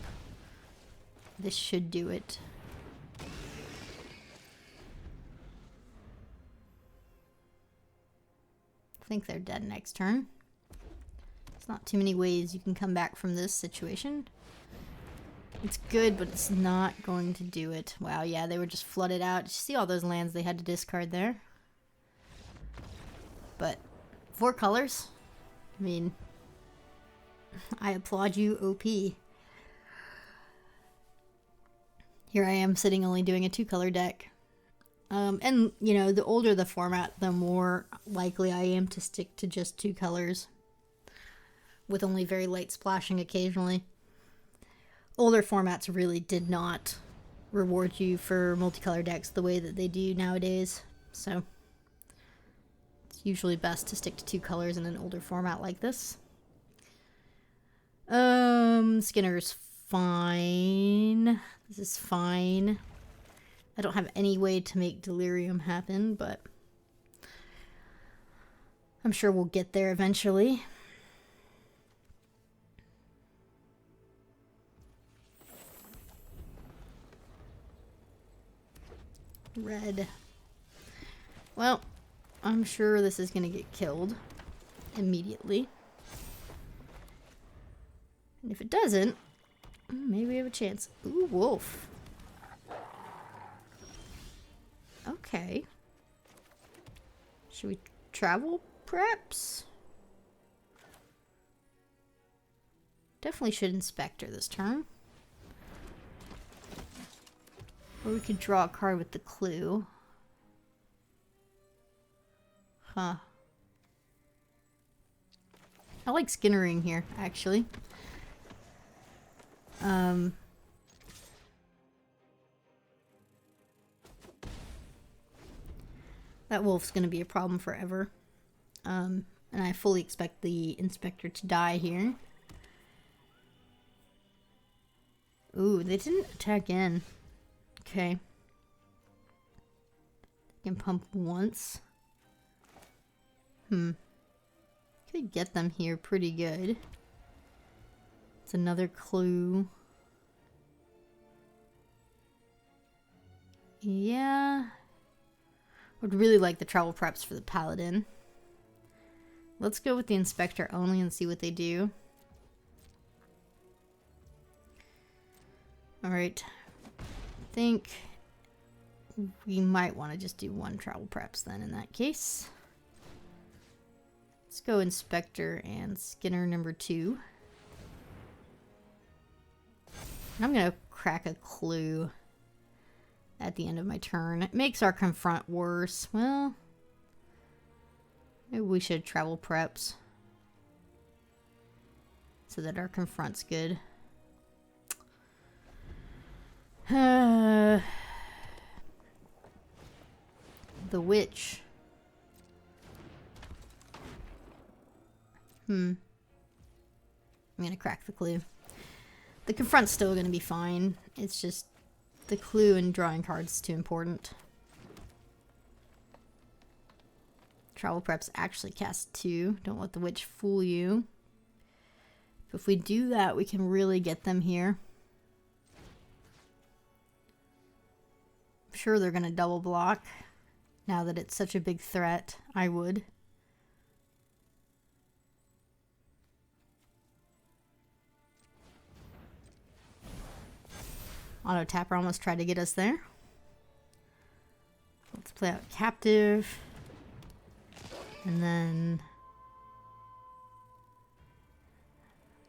This should do it. I think they're dead next turn. There's not too many ways you can come back from this situation. It's good, but it's not going to do it. Wow, yeah, they were just flooded out. Did you see all those lands they had to discard there? But 4 colors? I mean, I applaud you, OP. Here I am sitting only doing a 2-color deck. And, you know, the older the format, the more likely I am to stick to just 2 colors. With only very light splashing occasionally. Older formats really did not reward you for multicolor decks the way that they do nowadays. So, it's usually best to stick to 2 colors in an older format like this. Skinner's fine. This is fine. I don't have any way to make Delirium happen, but I'm sure we'll get there eventually. Red. Well, I'm sure this is going to get killed immediately. And if it doesn't, maybe we have a chance. Ooh, wolf. Okay. Should we travel, perhaps? Definitely should Inspector this turn. Or we could draw a card with the clue. Huh. I like Skinnering here, actually. That wolf's gonna be a problem forever. And I fully expect the Inspector to die here. Ooh, they didn't attack in. Okay. Can pump once. Could get them here pretty good. It's another clue. Yeah. Would really like the travel preps for the Paladin. Let's go with the Inspector only and see what they do. Alright. I think we might want to just do 1 travel preps then in that case. Let's go Inspector and Skinner number 2. I'm going to crack a clue at the end of my turn. It makes our confront worse. Well, maybe we should travel preps so that our confront's good. The witch. I'm gonna crack the clue. The confront's still gonna be fine. It's just the clue and drawing cards is too important. Travel preps actually cast 2. Don't let the witch fool you. If we do that, we can really get them here. I'm sure they're gonna double block. Now that it's such a big threat, I would. Auto Tapper almost tried to get us there. Let's play out Captive. And then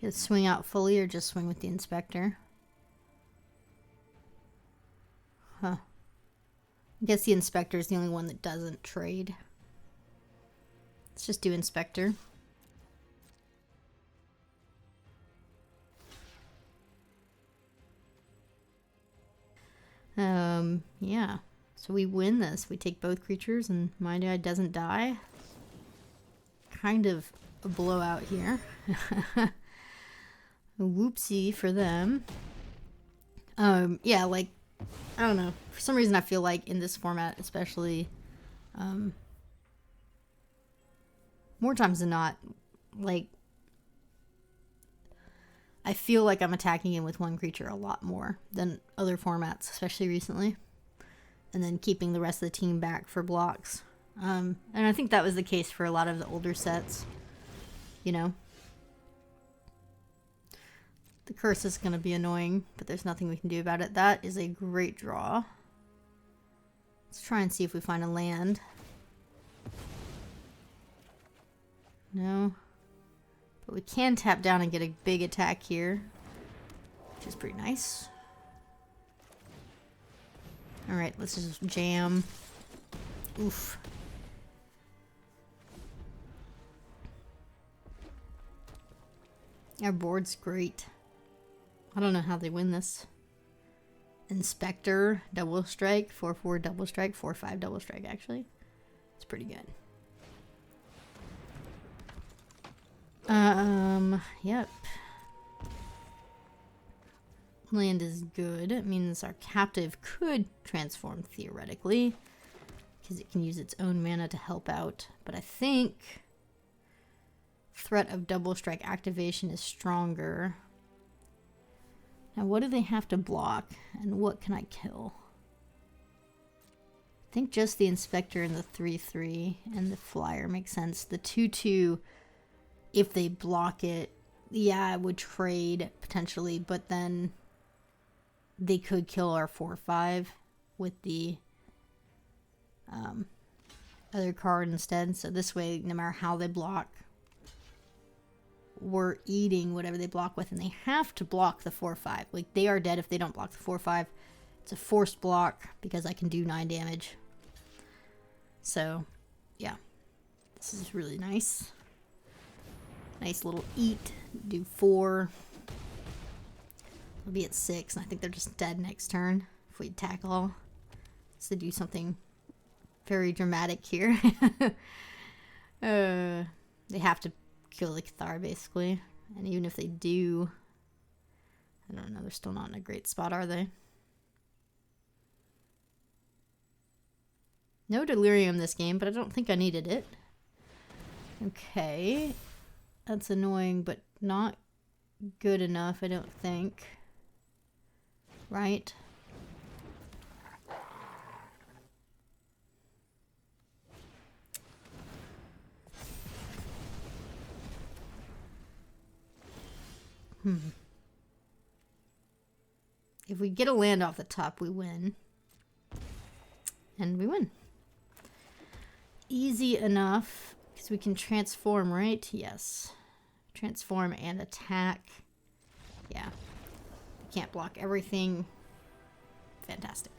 either swing out fully or just swing with the Inspector. Huh. I guess the Inspector is the only one that doesn't trade. Let's just do Inspector. Yeah. So we win this. We take both creatures and my guy doesn't die. Kind of a blowout here. Whoopsie for them. Yeah, like, I don't know. For some reason I feel like in this format especially, more times than not, like, I feel like I'm attacking him with one creature a lot more than other formats, especially recently. And then keeping the rest of the team back for blocks. And I think that was the case for a lot of the older sets, you know. The curse is going to be annoying, but there's nothing we can do about it. That is a great draw. Let's try and see if we find a land. No. But we can tap down and get a big attack here, which is pretty nice. Alright, let's just jam. Oof. Our board's great. I don't know how they win this. Inspector, double strike, 4/4 double strike, 4/5 double strike actually. It's pretty good. Yep. Land is good. It means our captive could transform theoretically, because it can use its own mana to help out. But I think threat of double strike activation is stronger. Now what do they have to block, and what can I kill? I think just the Inspector and the 3/3 and the Flyer makes sense. The 2/2, if they block it, yeah, I would trade potentially, but then they could kill our 4/5 with the other card instead. So this way, no matter how they block, we're eating whatever they block with, and they have to block the 4/5. Like, they are dead if they don't block the 4/5. It's a forced block because I can do 9 damage. So, yeah. This is really nice. Nice little eat. Do 4. We'll be at 6, and I think they're just dead next turn if we attack all. So do something very dramatic here. They have to kill the Cathar, basically. And even if they do, I don't know, they're still not in a great spot, are they? No Delirium this game, but I don't think I needed it. Okay. That's annoying, but not good enough, I don't think. Right? If we get a land off the top, we win. And we win. Easy enough, because we can transform, right? Yes. Transform and attack. Yeah. We can't block everything. Fantastic.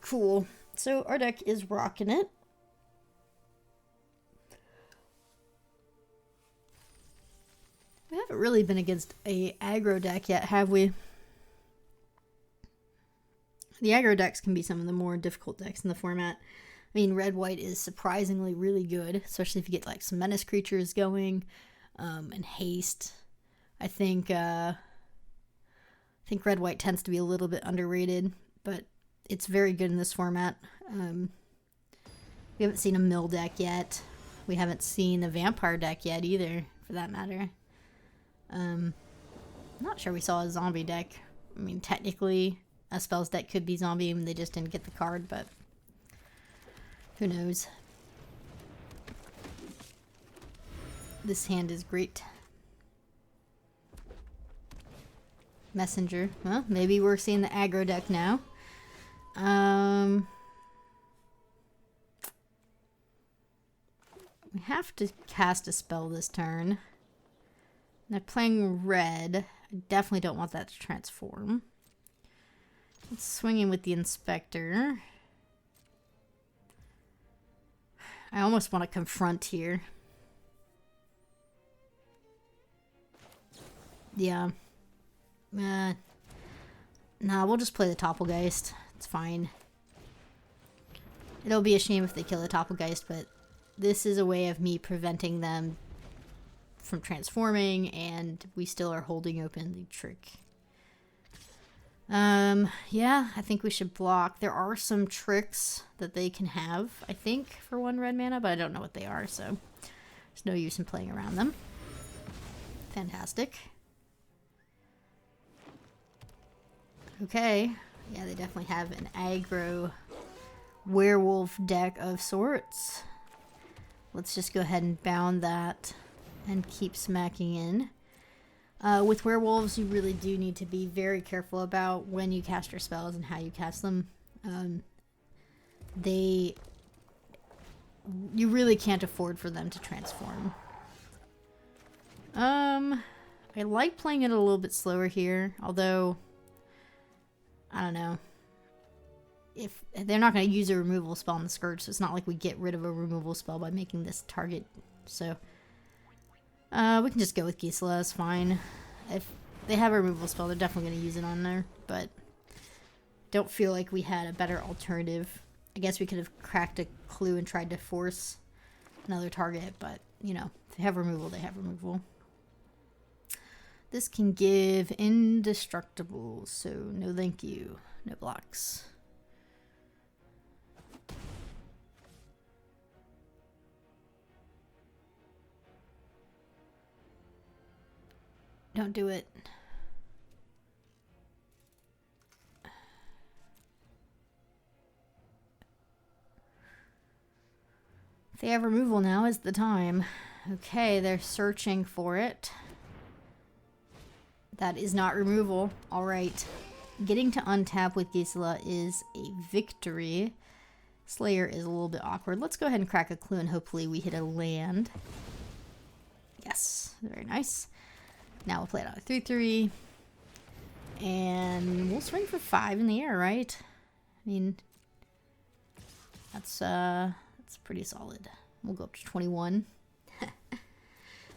Cool. So our deck is rocking it. We haven't really been against a aggro deck yet, have we? The aggro decks can be some of the more difficult decks in the format. I mean, red-white is surprisingly really good, especially if you get like some menace creatures going, and haste. I think red-white tends to be a little bit underrated, but it's very good in this format. We haven't seen a mill deck yet. We haven't seen a vampire deck yet either, for that matter. I'm not sure we saw a zombie deck. I mean, technically, a spells deck could be zombie, and they just didn't get the card, but who knows? This hand is great. Messenger. Well, maybe we're seeing the aggro deck now. We have to cast a spell this turn. They're playing red. I definitely don't want that to transform. Let's swing in with the Inspector. I almost want to confront here. Yeah. Nah, we'll just play the Topplegeist. It's fine. It'll be a shame if they kill the Topplegeist, but this is a way of me preventing them from transforming, and we still are holding open the trick. Yeah, I think we should block. There are some tricks that they can have, I think, for 1 red mana, but I don't know what they are, so there's no use in playing around them. Fantastic. Okay, yeah, they definitely have an aggro werewolf deck of sorts. Let's just go ahead and bound that and keep smacking in. With werewolves, you really do need to be very careful about when you cast your spells and how you cast them. You really can't afford for them to transform. I like playing it a little bit slower here, although, I don't know. If they're not going to use a removal spell on the Scourge, so it's not like we get rid of a removal spell by making this target. So, we can just go with Gisela, it's fine. If they have a removal spell, they're definitely going to use it on there, but don't feel like we had a better alternative. I guess we could have cracked a clue and tried to force another target, but, you know, if they have removal, they have removal. This can give indestructible, so no thank you. No blocks. Don't do it. If they have removal, now is the time. Okay, they're searching for it. That is not removal. Alright. Getting to untap with Gisela is a victory. Slayer is a little bit awkward. Let's go ahead and crack a clue and hopefully we hit a land. Yes, very nice. Now we'll play it on a 3/3. And we'll swing for 5 in the air, right? I mean, that's pretty solid. We'll go up to 21.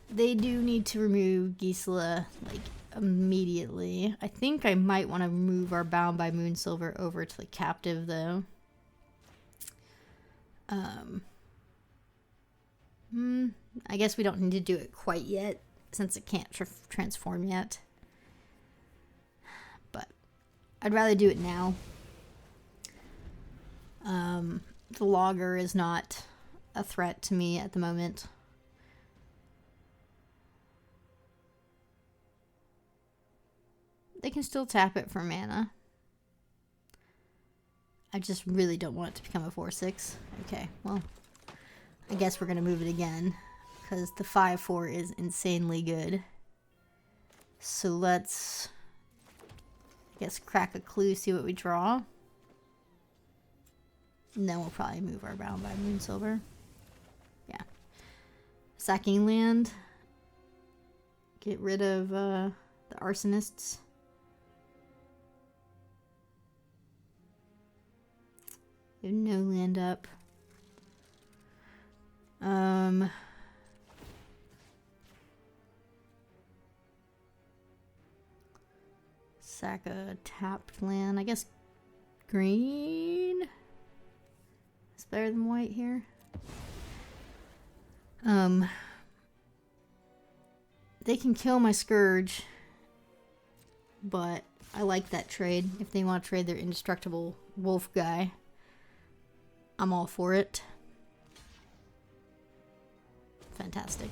They do need to remove Gisela, like, immediately. I think I might want to move our Bound by Moonsilver over to the Captive, though. I guess we don't need to do it quite yet, since it can't transform yet. But I'd rather do it now. The Logger is not a threat to me at the moment. They can still tap it for mana. I just really don't want it to become a 4/6. Okay, well, I guess we're going to move it again, because the 5/4 is insanely good. So let's, I guess, crack a clue, see what we draw. And then we'll probably move our Bound by Moonsilver. Yeah. Sacking land. Get rid of the Arsonists. We have no land up. Sack a tapped land. I guess green is better than white here. They can kill my Scourge, but I like that trade. If they want to trade their indestructible wolf guy, I'm all for it. Fantastic.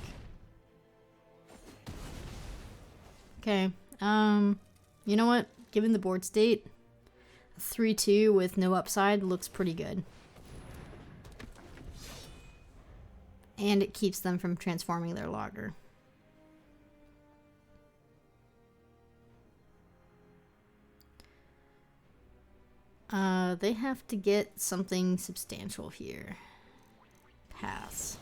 Okay, you know what? Given the board state, a 3/2 with no upside looks pretty good. And it keeps them from transforming their Logger. They have to get something substantial here. Pass.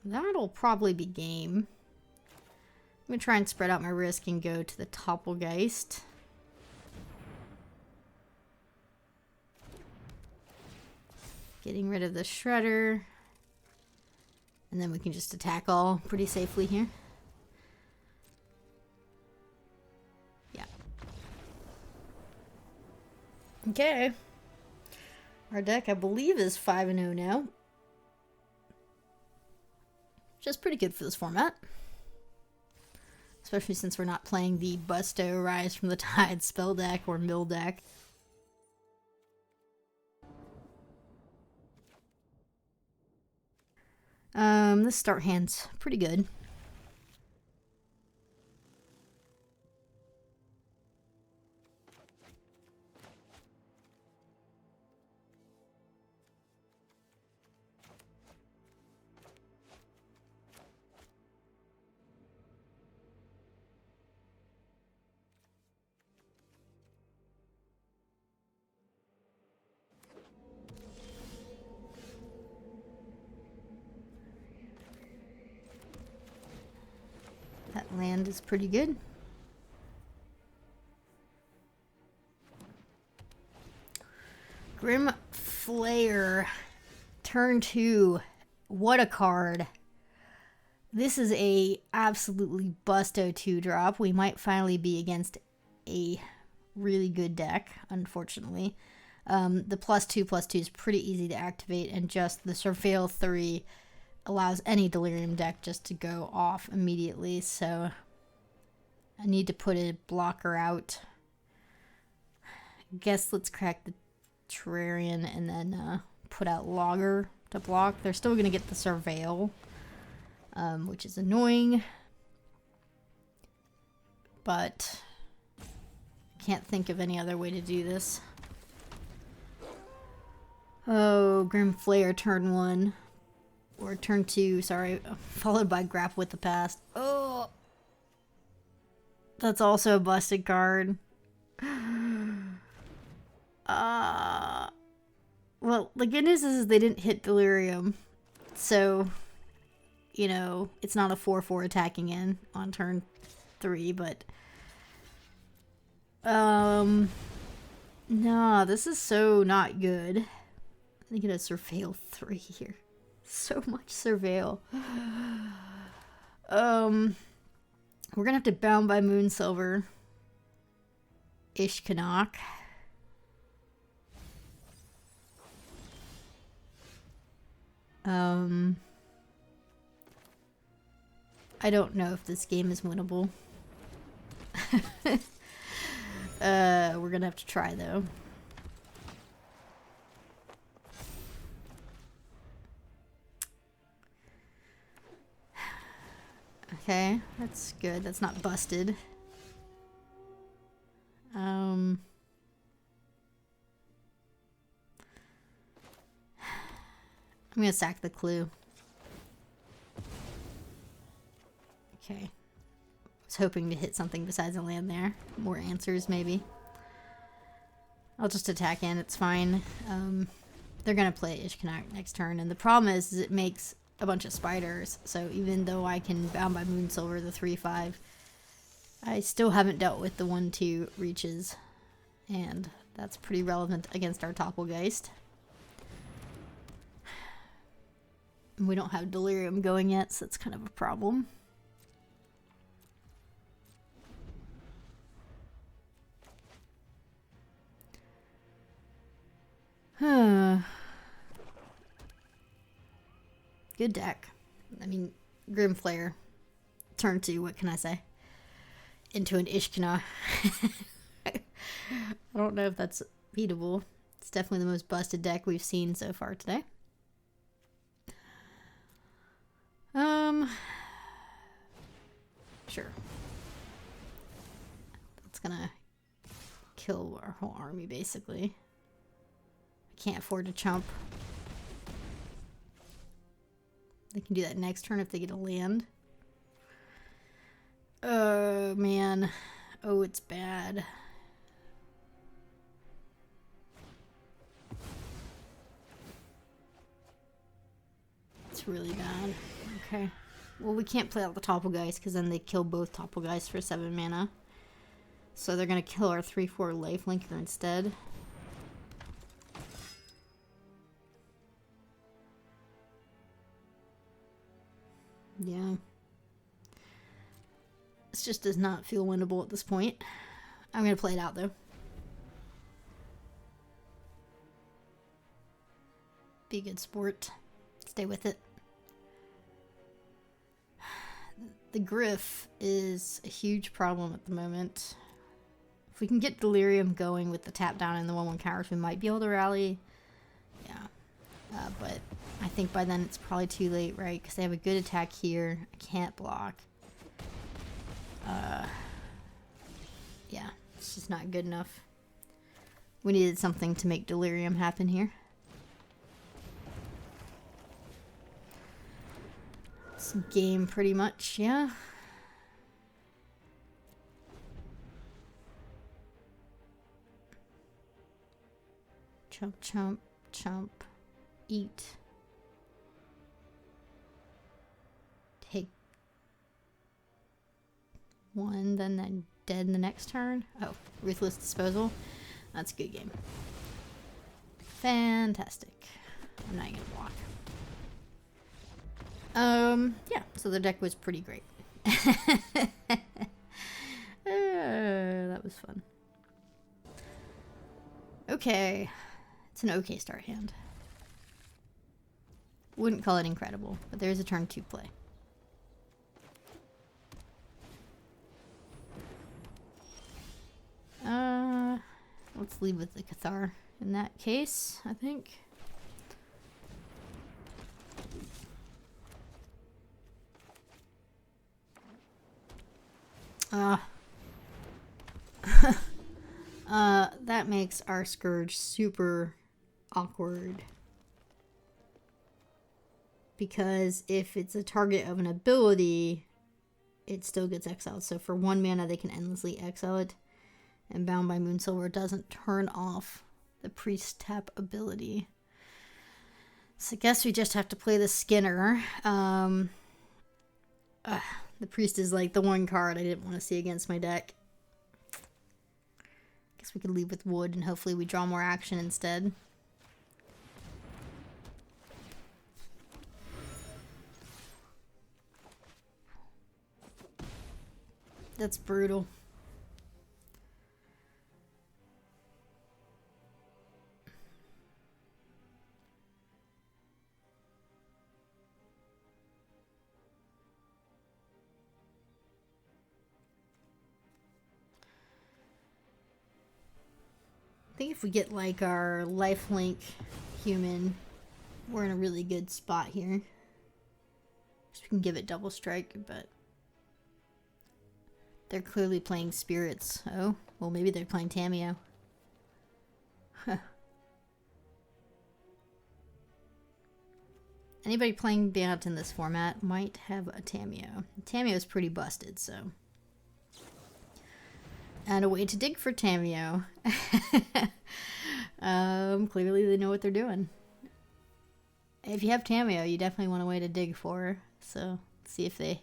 That'll probably be game. I'm gonna try and spread out my risk and go to the Toppelgeist. Getting rid of the Shredder. And then we can just attack all pretty safely here. Yeah. Okay. Our deck, I believe, is 5-0 now. Which is pretty good for this format. Especially since we're not playing the Busto Rise from the Tide spell deck or mill deck. This start hand's pretty good. That land is pretty good. Grim Flayer, turn 2. What a card. This is a absolutely busto 2-drop. We might finally be against a really good deck, unfortunately. The +2/+2 is pretty easy to activate, and just the Surveil 3 allows any Delirium deck just to go off immediately, so I need to put a blocker out. I guess let's crack the Terrarian and then put out Logger to block. They're still going to get the Surveil, which is annoying, but I can't think of any other way to do this. Oh, Grim Flayer turn 1. Or turn 2, sorry, followed by Grapple with the Past. Oh! That's also a busted card. Well, the good news is they didn't hit Delirium. So, you know, it's not a 4/4 attacking in on turn 3, but... no, this is so not good. I get a Surveil 3 here. So much Surveil. We're gonna have to Bound by Moonsilver. Ishkanok. I don't know if this game is winnable. We're gonna have to try though. Okay, that's good. That's not busted. I'm gonna sack the clue. Okay. I was hoping to hit something besides a land there. More answers, maybe. I'll just attack in. It's fine. They're gonna play Ishkanok next turn, and the problem is it makes a bunch of spiders, so even though I can Bound by Moonsilver the 3/5, I still haven't dealt with the 1/2 reaches, and that's pretty relevant against our Topplegeist. We don't have Delirium going yet, so that's kind of a problem. Good deck. I mean, Grim Flayer. Turn 2, what can I say? Into an Ishkanok. I don't know if that's beatable. It's definitely the most busted deck we've seen so far today. Sure. That's gonna kill our whole army, basically. I can't afford to chump. They can do that next turn if they get a land. Oh, man. Oh, it's bad. It's really bad. Okay. Well, we can't play out the Topplegeist because then they kill both Topplegeists for 7 mana. So they're going to kill our 3/4 lifelinker instead. Yeah. This just does not feel winnable at this point. I'm going to play it out, though. Be a good sport. Stay with it. The Griff is a huge problem at the moment. If we can get Delirium going with the tap down and the 1/1 counters, we might be able to rally. Yeah. But I think by then it's probably too late, right? Because they have a good attack here. I can't block. Yeah, it's just not good enough. We needed something to make Delirium happen here. It's game pretty much, yeah. Chomp, chomp, chomp. Eat. Take one, then dead in the next turn. Oh, Ruthless Disposal. That's a good game. Fantastic. I'm not gonna block. Yeah, so the deck was pretty great. That was fun. Okay. It's an okay start hand. Wouldn't call it incredible, but there is a turn 2 play. Let's leave with the Cathar in that case, I think. That makes our Scourge super awkward. Because if it's a target of an ability, it still gets exiled. So for 1 mana, they can endlessly exile it. And Bound by Moonsilver doesn't turn off the Priest tap ability. So I guess we just have to play the Skinner. The Priest is like the one card I didn't want to see against my deck. Guess we could leave with Wood and hopefully we draw more action instead. That's brutal. I think if we get like our lifelink human, we're in a really good spot here. So we can give it double strike, but they're clearly playing spirits. Oh, well maybe they're playing Tamiyo. Huh. Anybody playing Bant in this format might have a Tamiyo. Tamiyo is pretty busted, so. And a way to dig for Tamiyo. Clearly they know what they're doing. If you have Tamiyo, you definitely want a way to dig for her. So, let's see if they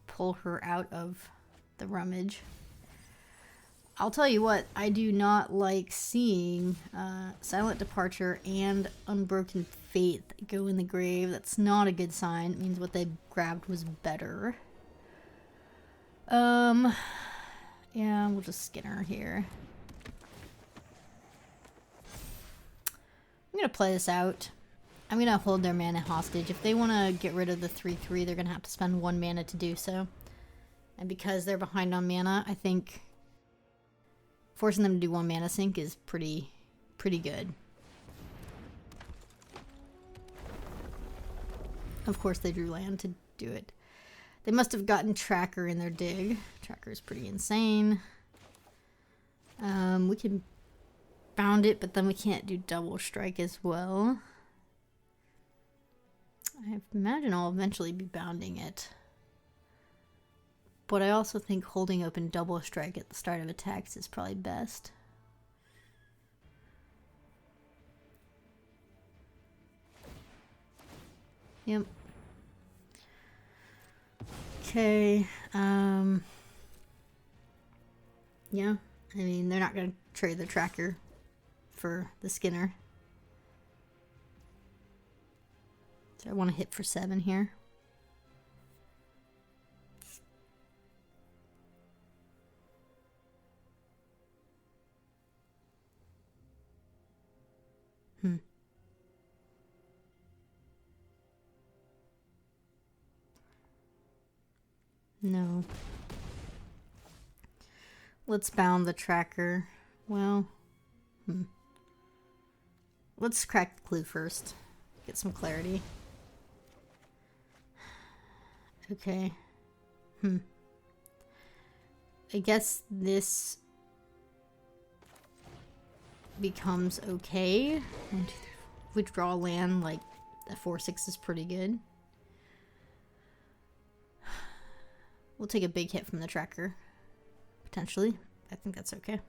pull her out of the rummage. I'll tell you what, I do not like seeing Silent Departure and Unbroken Faith go in the grave. That's not a good sign. It means what they grabbed was better. Yeah, we'll just Skinner here. I'm gonna play this out. I'm gonna hold their mana hostage. If they want to get rid of the 3/3, they're gonna have to spend 1 mana to do so. And because they're behind on mana, I think forcing them to do 1 mana sink is pretty good. Of course they drew land to do it. They must have gotten Tracker in their dig. Tracker is pretty insane. We can bound it, but then we can't do double strike as well. I imagine I'll eventually be bounding it. But I also think holding open double strike at the start of attacks is probably best. Yep. Okay, yeah, I mean, they're not going to trade the Tracker for the Skinner. So I want to hit for 7 here. No. Let's bound the tracker. Well, let's crack the clue first. Get some clarity. Okay. I guess this becomes okay. 1, 2, 3, 4. If we draw land, like a 4/6 is pretty good. We'll take a big hit from the tracker. Potentially. I think that's okay.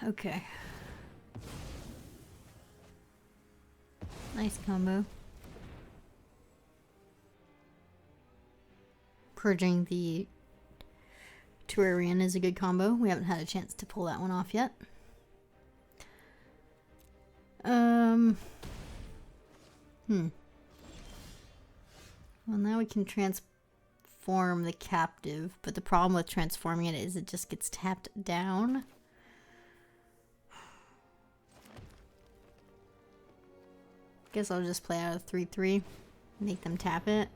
Okay. Nice combo. Purging the Terrarian is a good combo. We haven't had a chance to pull that one off yet. Well, now we can transform the captive, but the problem with transforming it is it just gets tapped down. Guess I'll just play out a 3/3, make them tap it.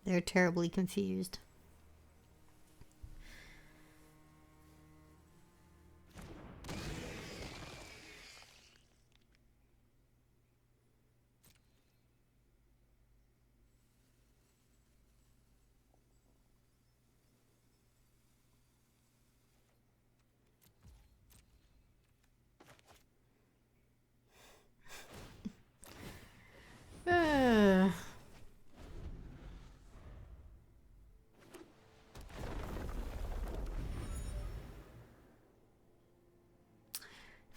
They're terribly confused.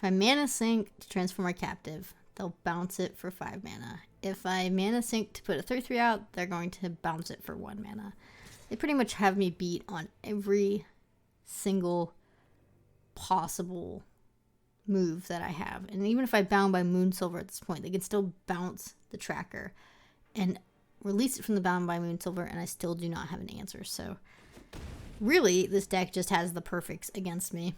If I mana sink to transform my captive, they'll bounce it for 5 mana. If I mana sink to put a 3/3 out, they're going to bounce it for 1 mana. They pretty much have me beat on every single possible move that I have. And even if I bound by Moonsilver at this point, they can still bounce the tracker and release it from the bound by Moonsilver, and I still do not have an answer. So really, this deck just has the perfects against me.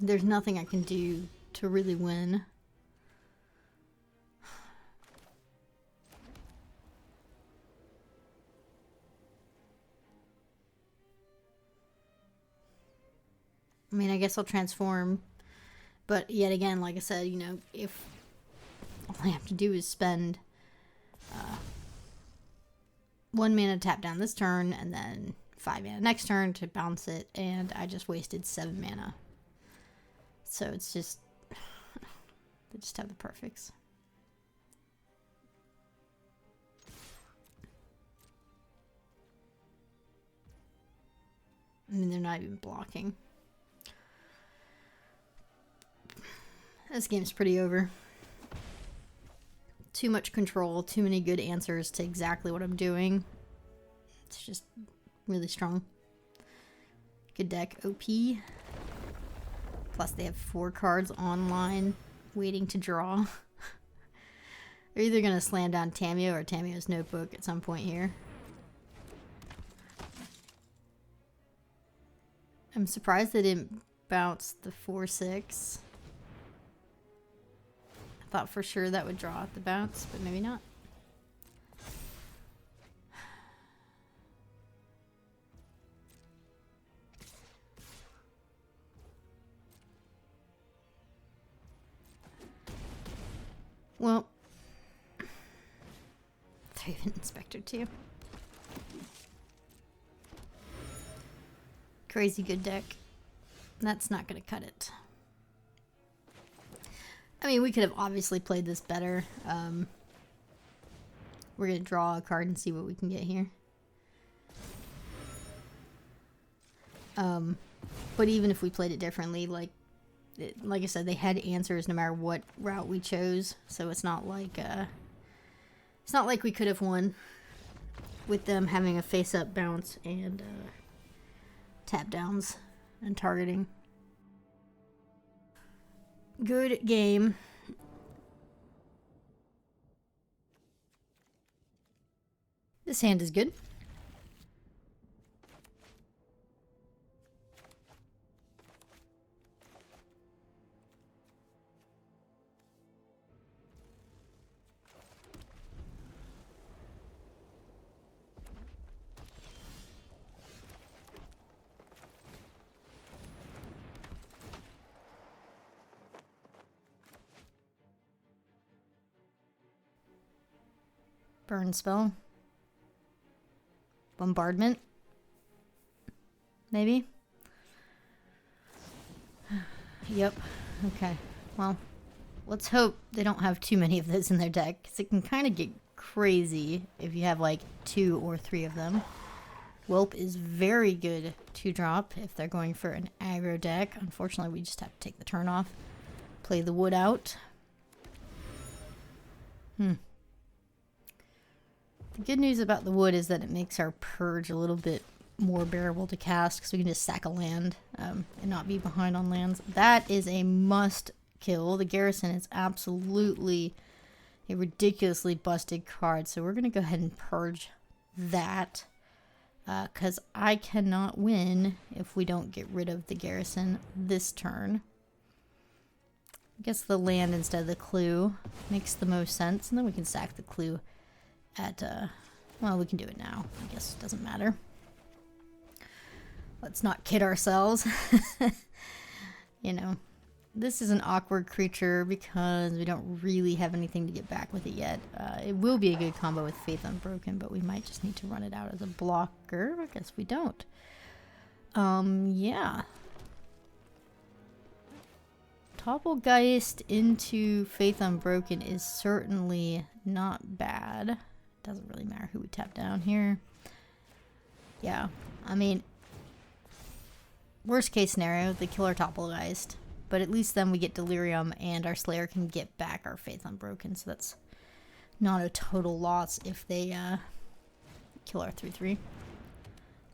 There's nothing I can do to really win. I mean, I guess I'll transform. But yet again, like I said, you know, if all I have to do is spend 1 mana to tap down this turn, and then 5 mana next turn to bounce it, and I just wasted 7 mana. So it's just, they just have the perfects. I mean, they're not even blocking. This game's pretty over. Too much control, too many good answers to exactly what I'm doing. It's just really strong. Good deck, OP. Plus they have 4 cards online waiting to draw. They're either going to slam down Tamiyo or Tamiyo's Notebook at some point here. I'm surprised they didn't bounce the 4/6. I thought for sure that would draw at the bounce, but maybe not. Well, Thraven Inspector too. Crazy good deck. That's not gonna cut it. I mean, we could have obviously played this better. We're gonna draw a card and see what we can get here. But even if we played it differently, like I said, they had answers no matter what route we chose. So it's not like we could have won with them having a face-up bounce and tap downs and targeting. Good game. This hand is good. Burn spell. Bombardment. Maybe? Yep. Okay. Well, let's hope they don't have too many of those in their deck, because it can kind of get crazy if you have like 2 or 3 of them. Whelp is very good to drop if they're going for an aggro deck. Unfortunately, we just have to take the turn off. Play the wood out. The good news about the wood is that it makes our purge a little bit more bearable to cast, because we can just sack a land and not be behind on lands. That is a must kill. The Garrison is absolutely a ridiculously busted card, so we're going to go ahead and purge that, because I cannot win if we don't get rid of the Garrison this turn. I guess the land instead of the clue makes the most sense, and then we can sack the clue at, well, we can do it now. I guess it doesn't matter. Let's not kid ourselves. You know, this is an awkward creature because we don't really have anything to get back with it yet. It will be a good combo with Faith Unbroken, but we might just need to run it out as a blocker. I guess we don't. Yeah. Topplegeist into Faith Unbroken is certainly not bad. Doesn't really matter who we tap down here. Yeah, I mean, worst case scenario, they kill our Topplegeist, but at least then we get Delirium and our Slayer can get back our Faith Unbroken, so that's not a total loss if they kill our 3/3.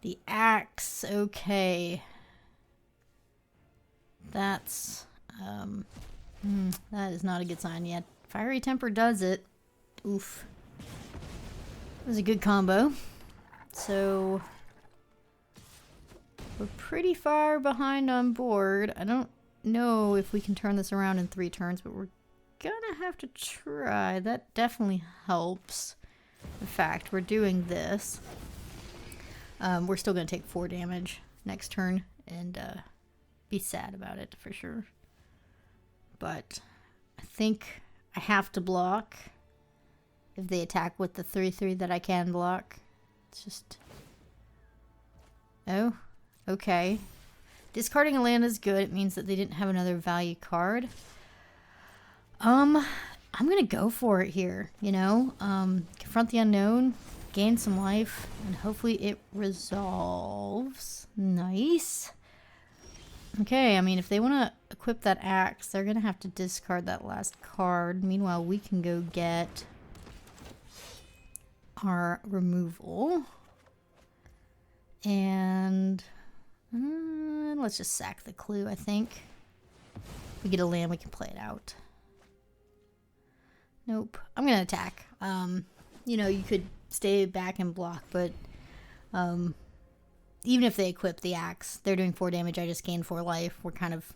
The Axe, okay. That's, that is not a good sign yet. Fiery Temper does it. Oof. It was a good combo. So we're pretty far behind on board. I don't know if we can turn this around in 3 turns, but we're gonna have to try. That definitely helps. In fact, we're doing this. We're still gonna take 4 damage next turn and be sad about it for sure. But I think I have to block. If they attack with the 3/3 that I can block. It's just... Oh, okay. Discarding a land is good. It means that they didn't have another value card. I'm gonna go for it here, you know? Confront the unknown, gain some life, and hopefully it resolves. Nice. Okay, I mean, if they want to equip that axe, they're gonna have to discard that last card. Meanwhile, we can go get our removal, and let's just sack the clue. I think if we get a land, we can play it out. Nope, I'm gonna attack. You know, you could stay back and block, but even if they equip the axe, they're doing 4 damage. I just gained 4 life. We're kind of,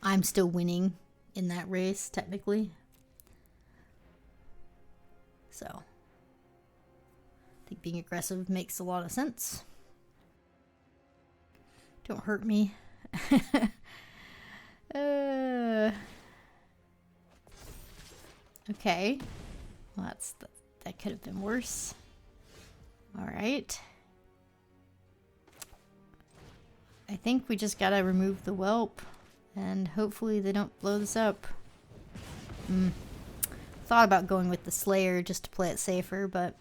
I'm still winning in that race technically, so I think being aggressive makes a lot of sense. Don't hurt me. Okay. Well, that could have been worse. All right. I think we just gotta remove the whelp, and hopefully they don't blow this up. Thought about going with the Slayer just to play it safer, but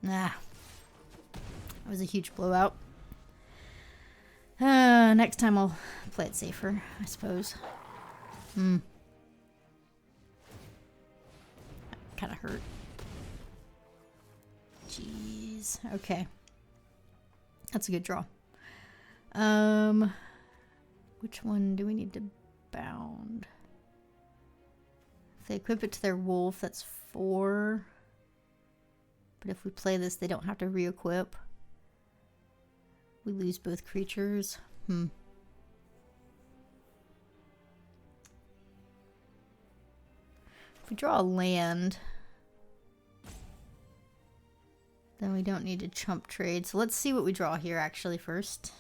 nah. That was a huge blowout. Next time I'll play it safer, I suppose. That kind of hurt. Jeez. Okay. That's a good draw. Which one do we need to bound? If they equip it to their wolf, that's 4. But if we play this, they don't have to re-equip. We lose both creatures. If we draw a land, then we don't need to chump trade. So let's see what we draw here actually first.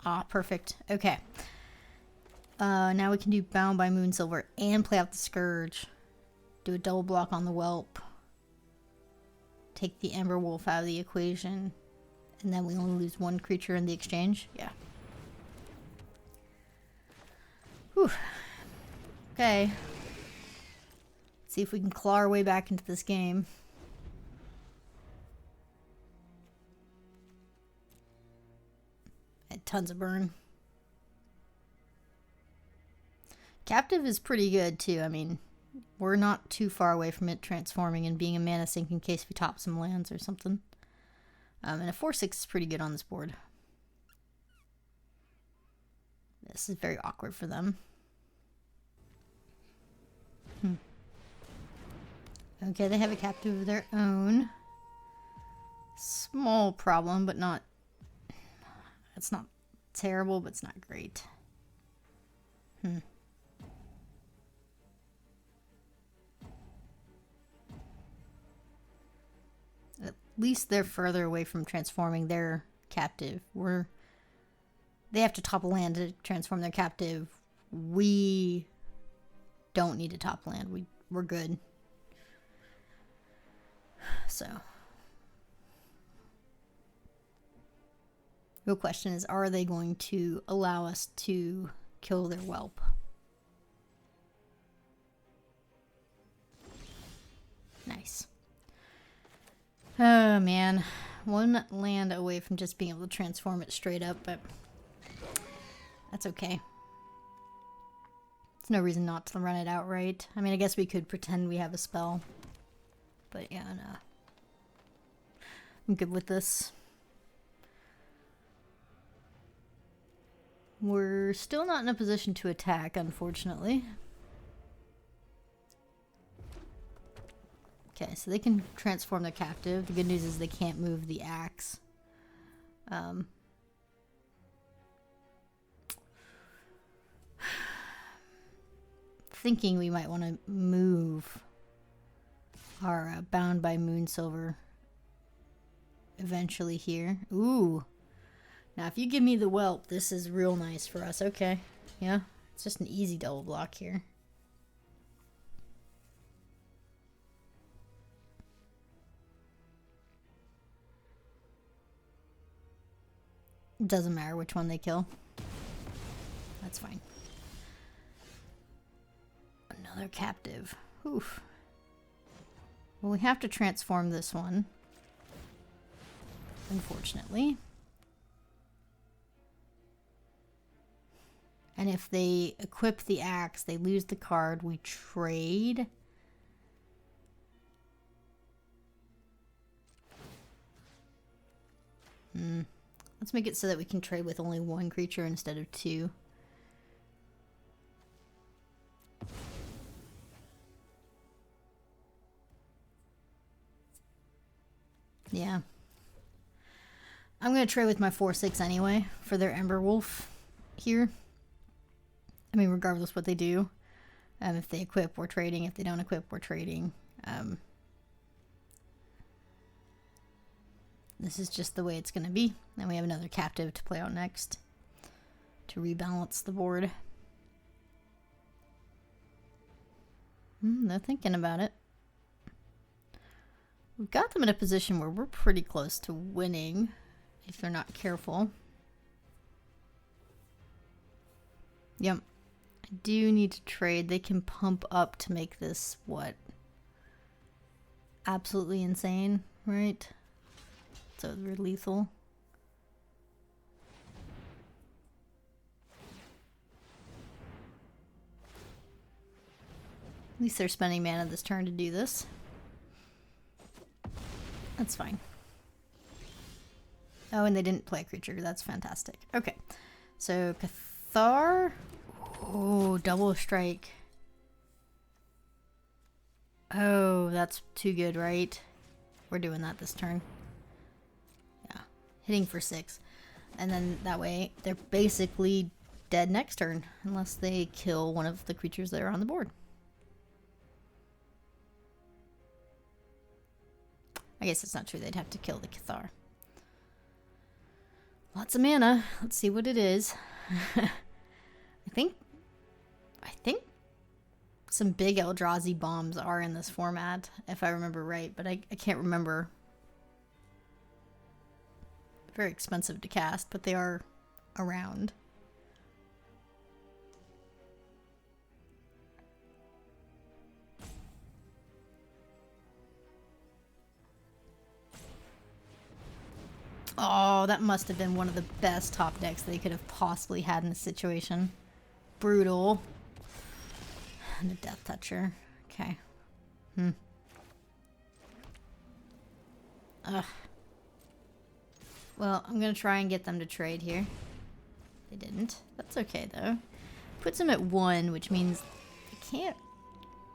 Ah, perfect. Okay. Now we can do Bound by Moonsilver and play out the Scourge. Do a double block on the Whelp. Take the Ember Wolf out of the equation. And then we only lose 1 creature in the exchange. Yeah. Whew. Okay. Let's see if we can claw our way back into this game. And tons of burn. Captive is pretty good too. I mean, we're not too far away from it transforming and being a mana sink in case we top some lands or something. And a 4/6 is pretty good on this board. This is very awkward for them. Okay, they have a captive of their own. Small problem, but not... It's not terrible, but it's not great. At least they're further away from transforming their captive. They have to top a land to transform their captive. We don't need to top land. We're good. So, real question is, are they going to allow us to kill their whelp? Nice. Oh man, 1 land away from just being able to transform it straight up, but that's okay. There's no reason not to run it outright. I mean, I guess we could pretend we have a spell, but yeah, no. I'm good with this. We're still not in a position to attack, unfortunately. Okay, so they can transform their captive. The good news is they can't move the axe. Thinking we might want to move our Bound by Moonsilver eventually here. Ooh. Now, if you give me the whelp, this is real nice for us. Okay. Yeah, it's just an easy double block here. It doesn't matter which one they kill. That's fine. Another captive. Oof. Well, we have to transform this one, unfortunately. And if they equip the axe, they lose the card. We trade. Let's make it so that we can trade with only 1 creature instead of 2. Yeah. I'm going to trade with my 4/6 anyway for their Ember Wolf here. I mean, regardless what they do. If they equip, we're trading. If they don't equip, we're trading. This is just the way it's going to be. Then we have another captive to play out next to rebalance the board. They're thinking about it. We've got them in a position where we're pretty close to winning if they're not careful. Yep. I do need to trade. They can pump up to make this, what? Absolutely insane, right? So they're lethal. At least they're spending mana this turn to do this. That's fine. Oh, and they didn't play a creature. That's fantastic. Okay. So, Cathar. Oh, double strike. Oh, that's too good, right? We're doing that this turn. Yeah. Hitting for 6. And then that way, they're basically dead next turn. Unless they kill one of the creatures that are on the board. I guess it's not true. They'd have to kill the Cathar. Lots of mana. Let's see what it is. I think some big Eldrazi bombs are in this format, if I remember right, but I can't remember. Very expensive to cast, but they are around. Oh, that must have been one of the best top decks they could have possibly had in this situation. Brutal. And a Death Toucher. Okay. Ugh. Well, I'm gonna try and get them to trade here. They didn't. That's okay, though. Puts them at 1, which means they can't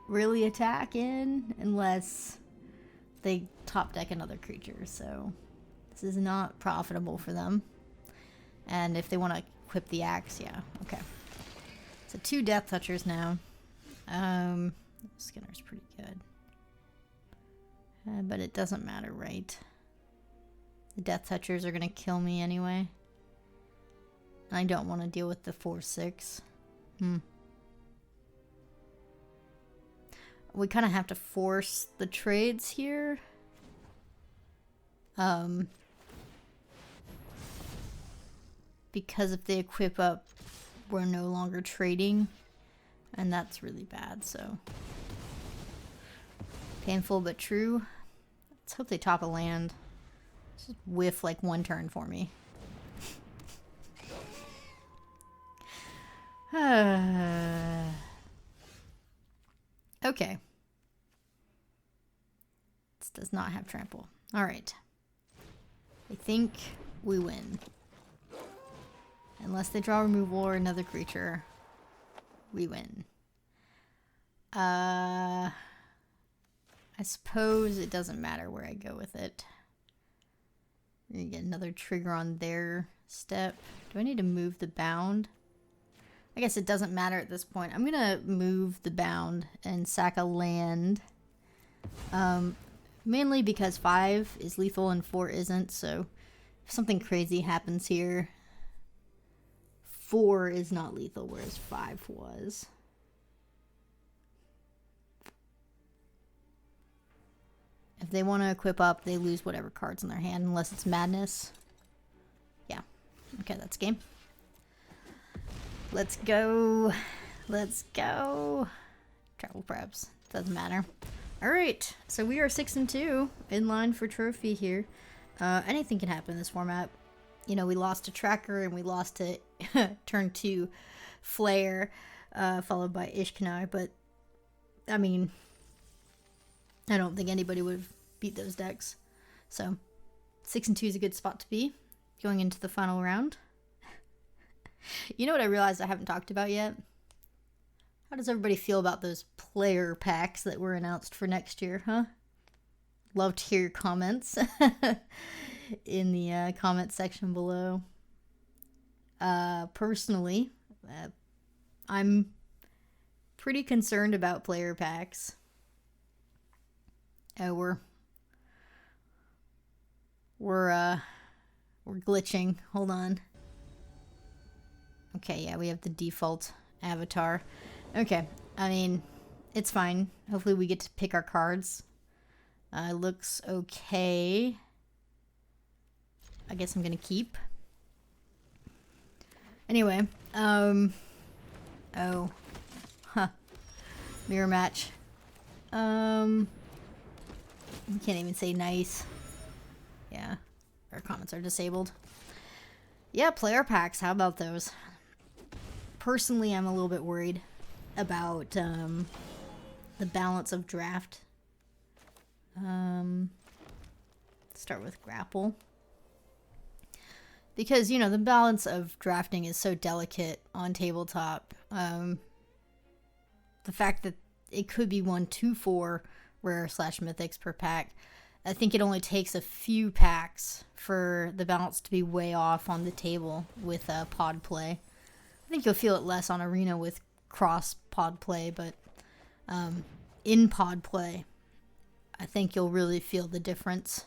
really attack in unless they top deck another creature, so this is not profitable for them. And if they want to equip the axe, yeah, okay. So 2 Death Touchers now. Skinner's pretty good. But it doesn't matter, right? The Death Touchers are going to kill me anyway. I don't want to deal with the 4/6. We kind of have to force the trades here. Because if they equip up, we're no longer trading. And that's really bad, so. Painful but true. Let's hope they top a land. Just whiff like 1 turn for me. Okay. This does not have trample. Alright. I think we win. Unless they draw removal or another creature, we win. I suppose it doesn't matter where I go with it. We're gonna get another trigger on their step. Do I need to move the bound? I guess it doesn't matter at this point. I'm gonna move the bound and sack a land. Mainly because 5 is lethal and 4 isn't, so if something crazy happens here, 4 is not lethal, whereas 5 was. If they want to equip up, they lose whatever cards in their hand, unless it's madness. Yeah. Okay, that's game. Let's go. Let's go. Travel preps. Doesn't matter. Alright, so we are 6-2 in line for trophy here. Anything can happen in this format. You know, we lost to Tracker and we lost to turn 2 Flare, followed by Ishkanai, but I mean, I don't think anybody would have beat those decks. So 6-2 is a good spot to be going into the final round. You know what I realized I haven't talked about yet? How does everybody feel about those player packs that were announced for next year, huh? Love to hear your comments in the comment section below. Personally, I'm pretty concerned about player packs. We're We're glitching. Hold on. Okay, yeah, we have the default avatar. Okay, I mean, it's fine. Hopefully we get to pick our cards. Looks okay. I guess I'm gonna keep. Anyway, oh. Huh. Mirror match. You can't even say nice. Yeah, our comments are disabled. Yeah, player packs, how about those? Personally, I'm a little bit worried about the balance of draft. Start with grapple. Because, you know, the balance of drafting is so delicate on tabletop. The fact that it could be 1, 2, 4 rare / mythics per pack. I think it only takes a few packs for the balance to be way off on the table with pod play. I think you'll feel it less on Arena with cross pod play, but in pod play, I think you'll really feel the difference.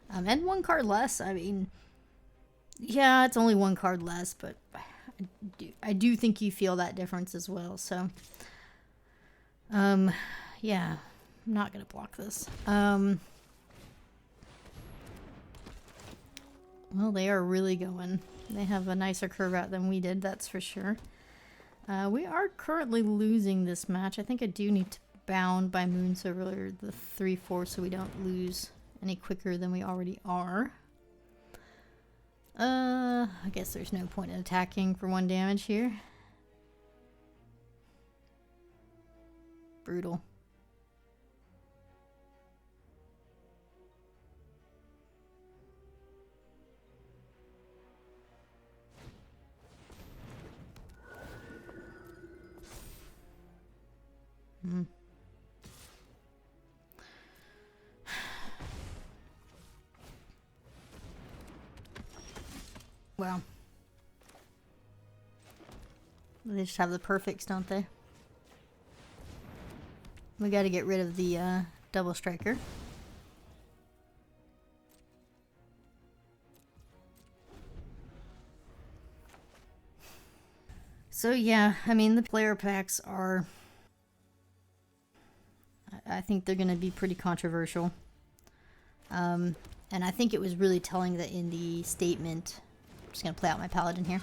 And 1 card less, I mean, yeah, it's only 1 card less, but I do think you feel that difference as well, so. Yeah, I'm not gonna block this. Well, they are really going. They have a nicer curve out than we did, that's for sure. We are currently losing this match. I think I do need to bound by Moon so earlier the 3/4 so we don't lose any quicker than we already are. I guess there's no point in attacking for 1 damage here. Brutal. Well, they just have the perfects, don't they? We got to get rid of the double striker. So yeah, I mean the player packs are, I think they're going to be pretty controversial. And I think it was really telling that in the statement, I'm just going to play out my paladin here.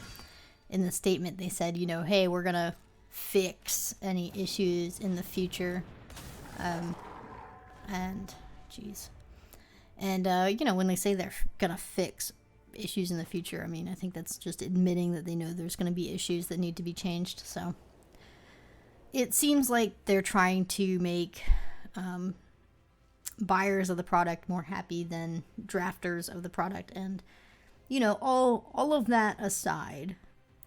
In the statement they said, you know, hey, we're going to fix any issues in the future. And you know, when they say they're gonna fix issues in the future, I mean, I think that's just admitting that they know there's gonna be issues that need to be changed. So it seems like they're trying to make buyers of the product more happy than drafters of the product. And you know, all of that aside,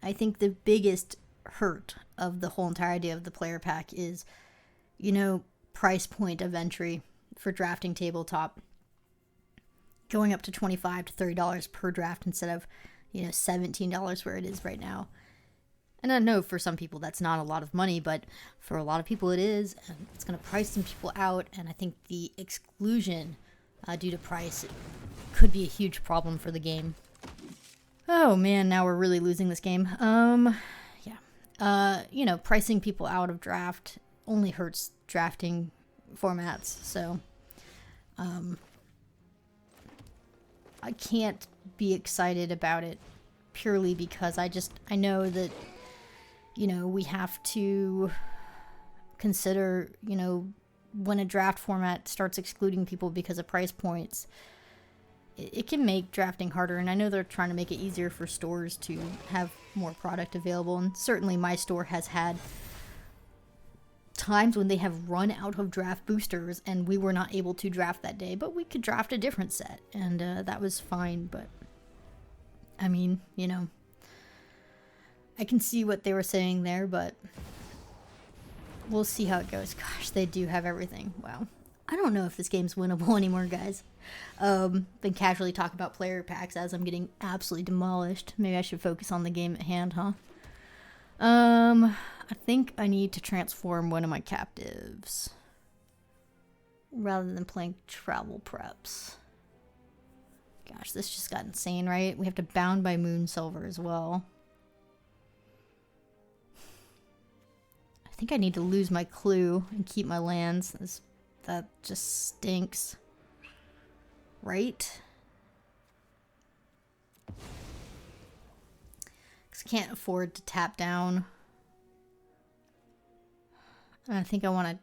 I think the biggest hurt of the whole entire idea of the player pack is, you know, price point of entry for drafting tabletop going up to $25 to $30 per draft instead of, you know, $17 where it is right now. And I know for some people that's not a lot of money, but for a lot of people it is, and it's going to price some people out. And I think the exclusion due to price could be a huge problem for the game. Oh man, now we're really losing this game. Yeah. You know, pricing people out of draft only hurts drafting formats, so I can't be excited about it purely because I know that, you know, we have to consider, you know, when a draft format starts excluding people because of price points, it can make drafting harder. And I know they're trying to make it easier for stores to have more product available, and certainly my store has had times when they have run out of draft boosters and we were not able to draft that day, but we could draft a different set, and that was fine. But I mean, you know, I can see what they were saying there, but we'll see how it goes. Gosh, they do have everything. Wow. I don't know if this game's winnable anymore, guys. Been casually talking about player packs as I'm getting absolutely demolished. Maybe I should focus on the game at hand, huh? I think I need to transform one of my captives rather than playing travel preps. Gosh, this just got insane, right? We have to bound by Moon Silver as well. I think I need to lose my clue and keep my lands. That just stinks. Right? Because I can't afford to tap down. And I think I want to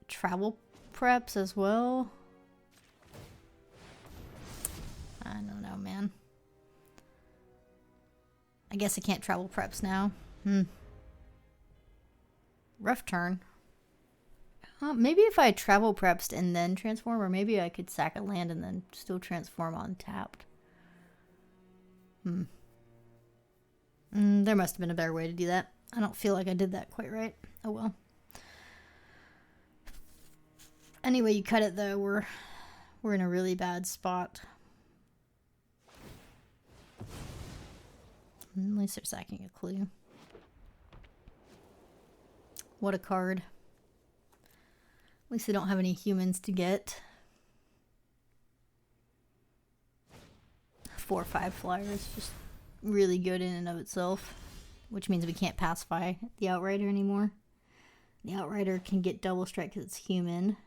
travel preps as well. I don't know, man. I guess I can't travel preps now. Rough turn. Maybe if I travel preps and then transform, or maybe I could sack a land and then still transform on tapped. There must have been a better way to do that. I don't feel like I did that quite right. Oh well. Anyway, you cut it though, we're in a really bad spot. At least they're sacking a clue. What a card. At least they don't have any humans to get. 4 or 5 flyers, just really good in and of itself. Which means we can't pacify the Outrider anymore. The Outrider can get double strike because it's human.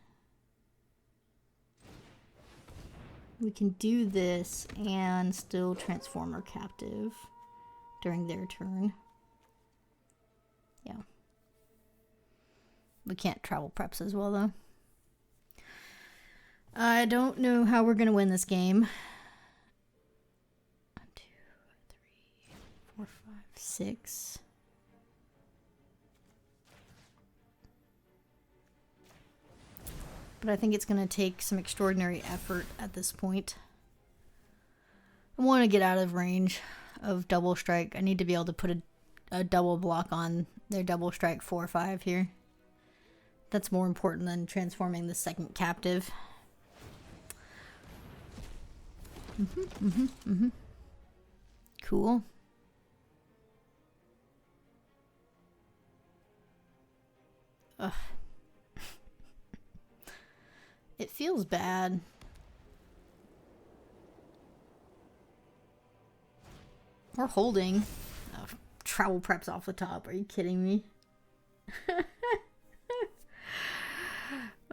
We can do this and still transform our captive during their turn. Yeah. We can't travel preps as well, though. I don't know how we're going to win this game. 1, 2, 3, 4, 5, 6. But I think it's going to take some extraordinary effort at this point. I want to get out of range of double strike. I need to be able to put a double block on their double strike 4 or 5 here. That's more important than transforming the second captive. Cool. Ugh. It feels bad. We're holding. Oh, travel preps off the top. Are you kidding me?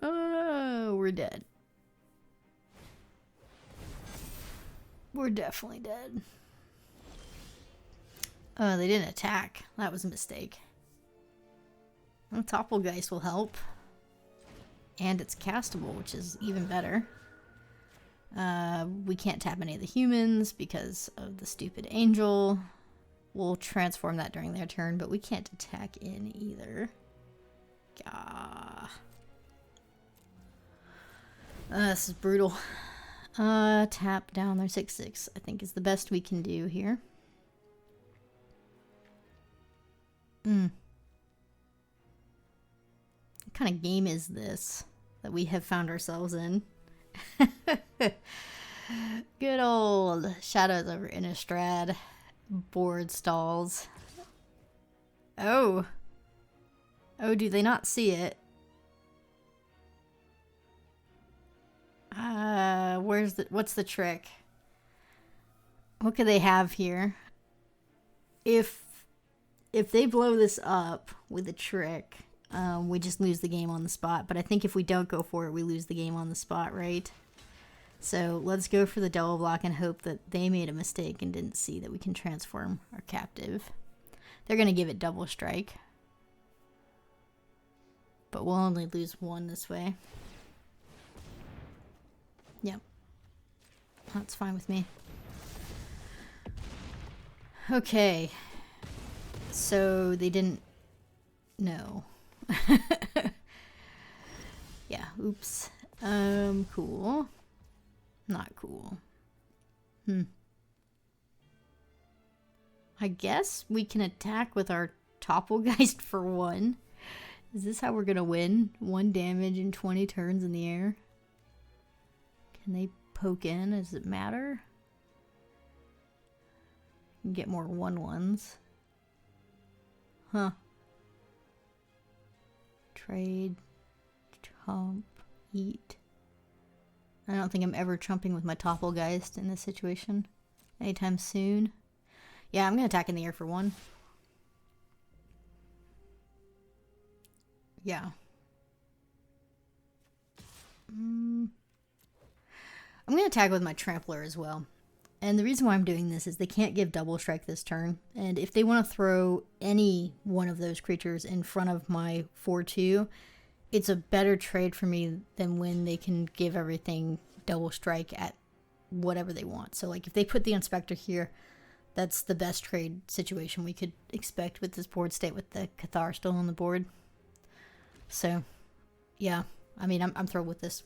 Oh, we're dead. We're definitely dead. Oh, they didn't attack. That was a mistake. Well, Topplegeist will help. And it's castable, which is even better. We can't tap any of the humans because of the stupid angel. We'll transform that during their turn, but we can't attack in either. Gah. This is brutal. Tap down their 6/6, I think is the best we can do here. What kind of game is this that we have found ourselves in? Good old Shadows over Innistrad board stalls. Oh. Oh, do they not see it? What's the trick? What could they have here? If they blow this up with a trick, we just lose the game on the spot. But I think if we don't go for it, we lose the game on the spot, right? So let's go for the double block and hope that they made a mistake and didn't see that we can transform our captive. They're going to give it double strike. But we'll only lose 1 this way. Yep. That's fine with me. Okay. So they didn't know. Yeah, oops. Cool. Not cool. I guess we can attack with our Topplegeist for 1. Is this how we're gonna win? 1 damage in 20 turns in the air? Can they poke in? Does it matter? Get more 1/1s. Huh. Trade. Chomp. Eat. I don't think I'm ever trumping with my Topplegeist in this situation anytime soon. Yeah, I'm going to attack in the air for 1. Yeah. I'm going to attack with my Trampler as well. And the reason why I'm doing this is they can't give double strike this turn. And if they want to throw any one of those creatures in front of my 4/2, it's a better trade for me than when they can give everything double strike at whatever they want. So like if they put the Inspector here, that's the best trade situation we could expect with this board state with the Cathar still on the board. So yeah, I mean, I'm thrilled with this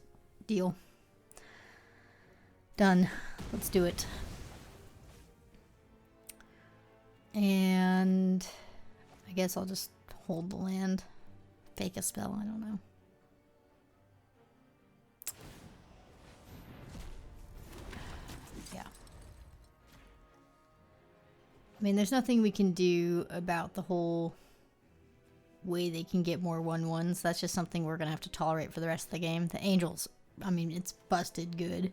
deal. Done. Let's do it. And I guess I'll just hold the land. Fake a spell, I don't know. Yeah. I mean, there's nothing we can do about the whole way they can get more 1/1s. That's just something we're going to have to tolerate for the rest of the game. The Angels, I mean, it's busted good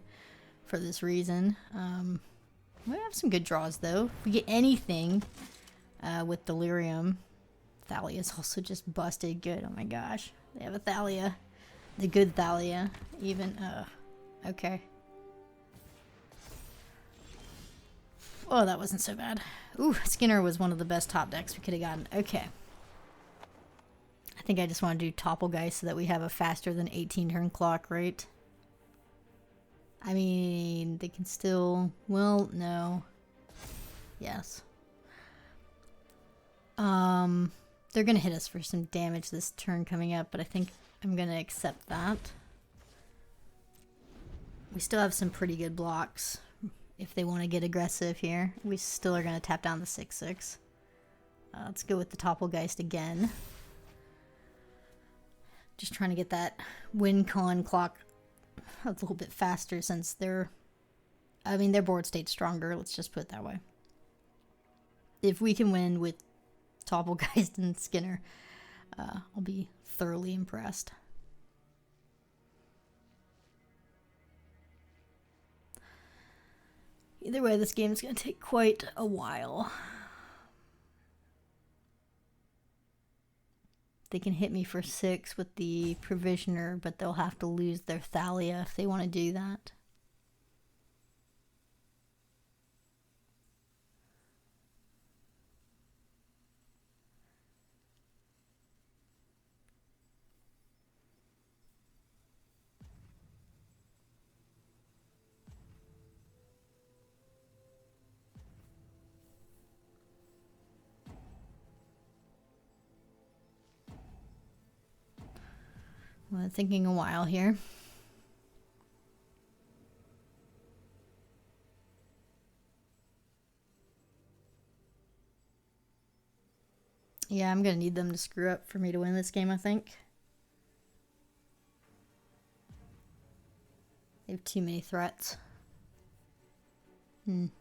for this reason. We have some good draws, though. If we get anything with Delirium, Thalia is also just busted good. Oh my gosh. They have a Thalia. The good Thalia, even. Okay. Oh, that wasn't so bad. Ooh, Skinner was one of the best top decks we could have gotten. Okay. I think I just want to do Topplegeist so that we have a faster than 18 turn clock, right? I mean, they can still... Well, no. Yes. They're going to hit us for some damage this turn coming up, but I think I'm going to accept that. We still have some pretty good blocks if they want to get aggressive here. We still are going to tap down the 6/6. Let's go with the Topplegeist again. Just trying to get that win con clock a little bit faster since they're... I mean, their board state's stronger. Let's just put it that way. If we can win with Topplegeist and Skinner, I'll be thoroughly impressed. Either way, this game is going to take quite a while. They can hit me for 6 with the Provisioner, but they'll have to lose their Thalia if they want to do that. I'm thinking a while here. Yeah, I'm going to need them to screw up for me to win this game, I think. They have too many threats. The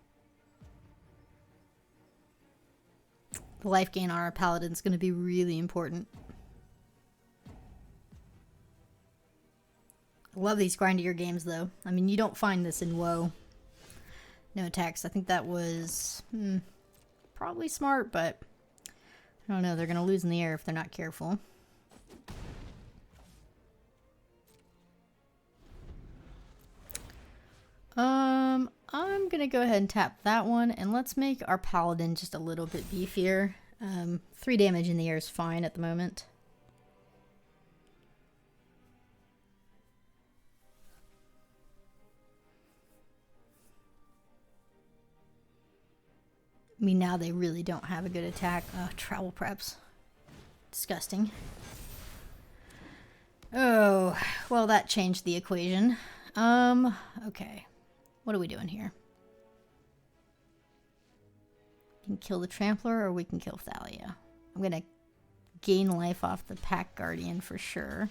life gain on our Paladin's going to be really important. I love these grindier games, though. I mean, you don't find this in WoW. No attacks. I think that was probably smart, but I don't know. They're going to lose in the air if they're not careful. I'm going to go ahead and tap that one, and let's make our Paladin just a little bit beefier. 3 damage in the air is fine at the moment. I mean, now they really don't have a good attack. Travel preps. Disgusting. Oh, well, that changed the equation. Okay. What are we doing here? We can kill the Trampler, or we can kill Thalia. I'm gonna gain life off the Pack Guardian for sure.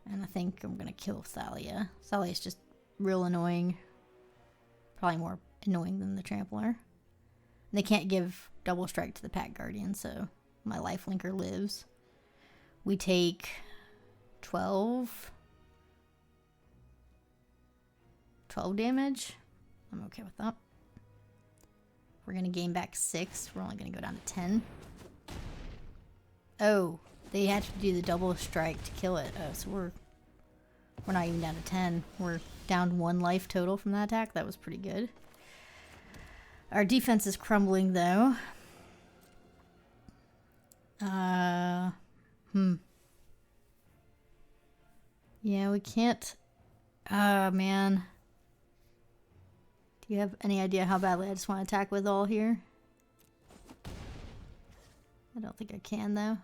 And I think I'm gonna kill Thalia. Thalia's just real annoying. Probably more annoying than the Trampler. They can't give double strike to the Pack Guardian, so my lifelinker lives. We take 12. 12 damage. I'm okay with that. We're going to gain back 6. We're only going to go down to 10. Oh, they had to do the double strike to kill it. Oh, so we're not even down to 10. We're down 1 life total from that attack. That was pretty good. Our defense is crumbling, though. Yeah, we can't... man. Do you have any idea how badly I just want to attack with all here? I don't think I can, though.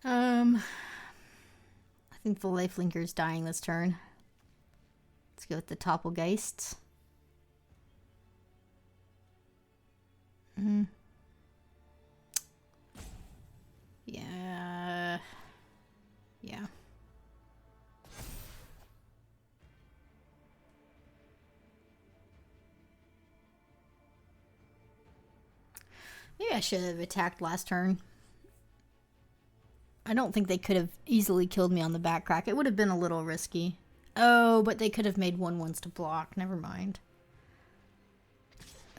I think the lifelinker's dying this turn. Let's go with the Toppelgeist. Yeah. Yeah. Maybe I should have attacked last turn. I don't think they could have easily killed me on the back crack. It would have been a little risky. Oh, but they could have made 1/1s to block. Never mind.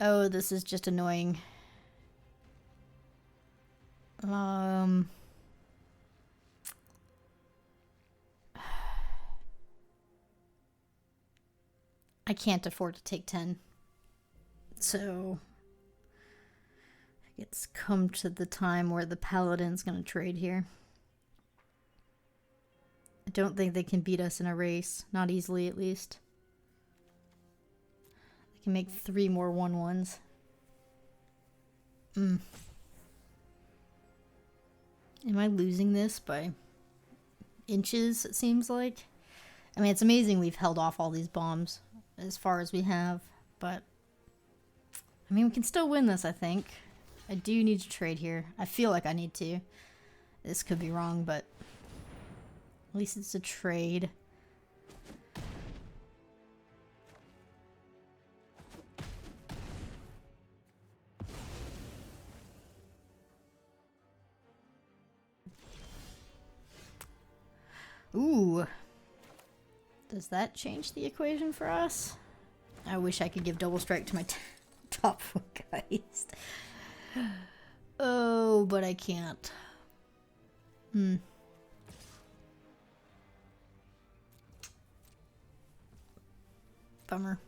Oh, this is just annoying. I can't afford to take 10. So it's come to the time where the Paladin's going to trade here. I don't think they can beat us in a race. Not easily, at least. They can make 3 more 1/1s. Am I losing this by inches, it seems like? I mean, it's amazing we've held off all these bombs as far as we have, but... I mean, we can still win this, I think. I do need to trade here. I feel like I need to. This could be wrong, but... At least it's a trade. Ooh. Does that change the equation for us? I wish I could give double strike to my top Geist. Oh, but I can't. Bummer.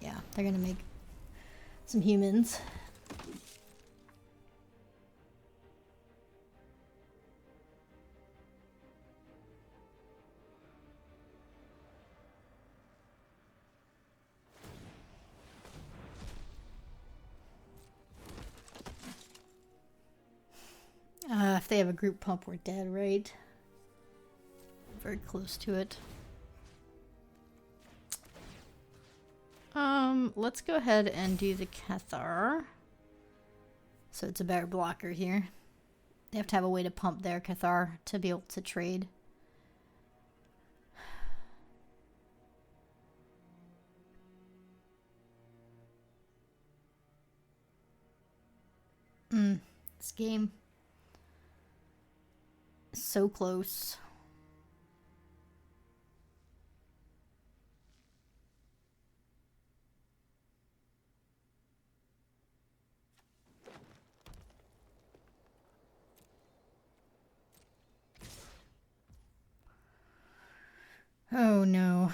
Yeah, they're gonna make some humans. If they have a group pump, we're dead, right? Very close to it. Let's go ahead and do the Cathar. So it's a better blocker here. They have to have a way to pump their Cathar to be able to trade. This game is so close. Oh no.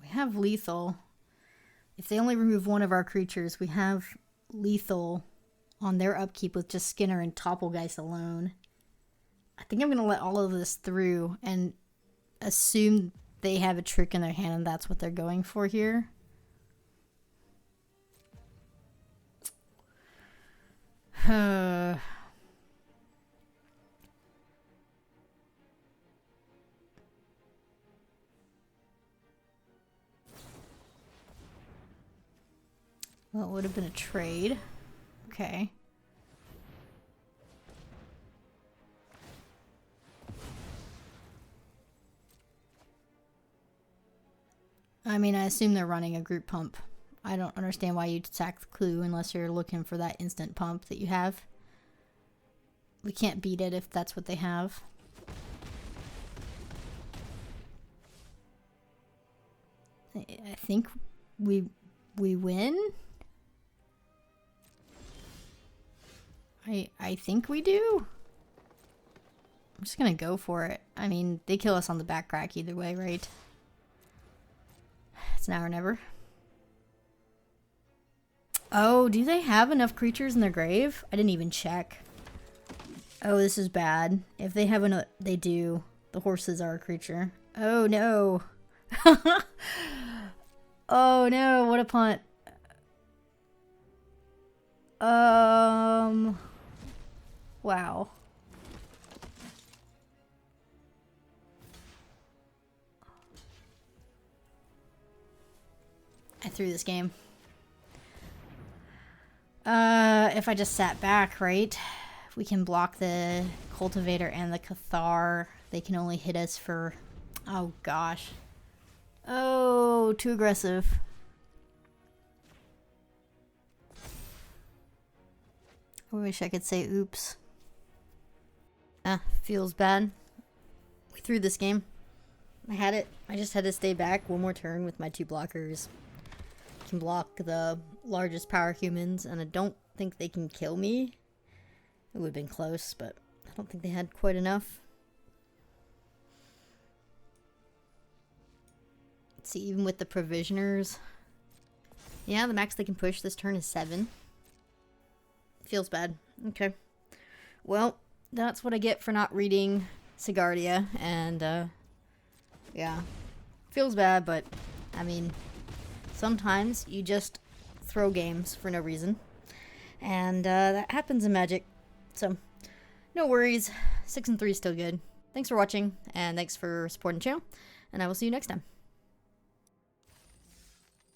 We have lethal. If they only remove one of our creatures, we have lethal on their upkeep with just Skinner and Toppelgeist alone. I think I'm going to let all of this through and assume they have a trick in their hand and that's what they're going for here. Well, it would have been a trade. Okay. I mean, I assume they're running a group pump. I don't understand why you'd sack the clue unless you're looking for that instant pump that you have. We can't beat it if that's what they have. I think we win? I think we do. I'm just gonna go for it. I mean, they kill us on the back crack either way, right? It's now or never. Oh, do they have enough creatures in their grave? I didn't even check. Oh, this is bad. If they have enough, they do. The horses are a creature. Oh no. Oh no, what a punt. Wow. I threw this game. If I just sat back, right? We can block the Cultivator and the Cathar. They can only hit us for... Oh, gosh. Oh, too aggressive. I wish I could say oops. Feels bad. We threw this game. I had it. I just had to stay back one more turn with my 2 blockers. Can block the largest power humans, and I don't think they can kill me. It would have been close, but I don't think they had quite enough. Let's see, even with the provisioners. Yeah, the max they can push this turn is 7. Feels bad. Okay. Well, that's what I get for not reading Sigardia, and yeah. Feels bad, but I mean, sometimes you just throw games for no reason. And that happens in Magic. So, no worries. 6-3 is still good. Thanks for watching, and thanks for supporting the channel. And I will see you next time.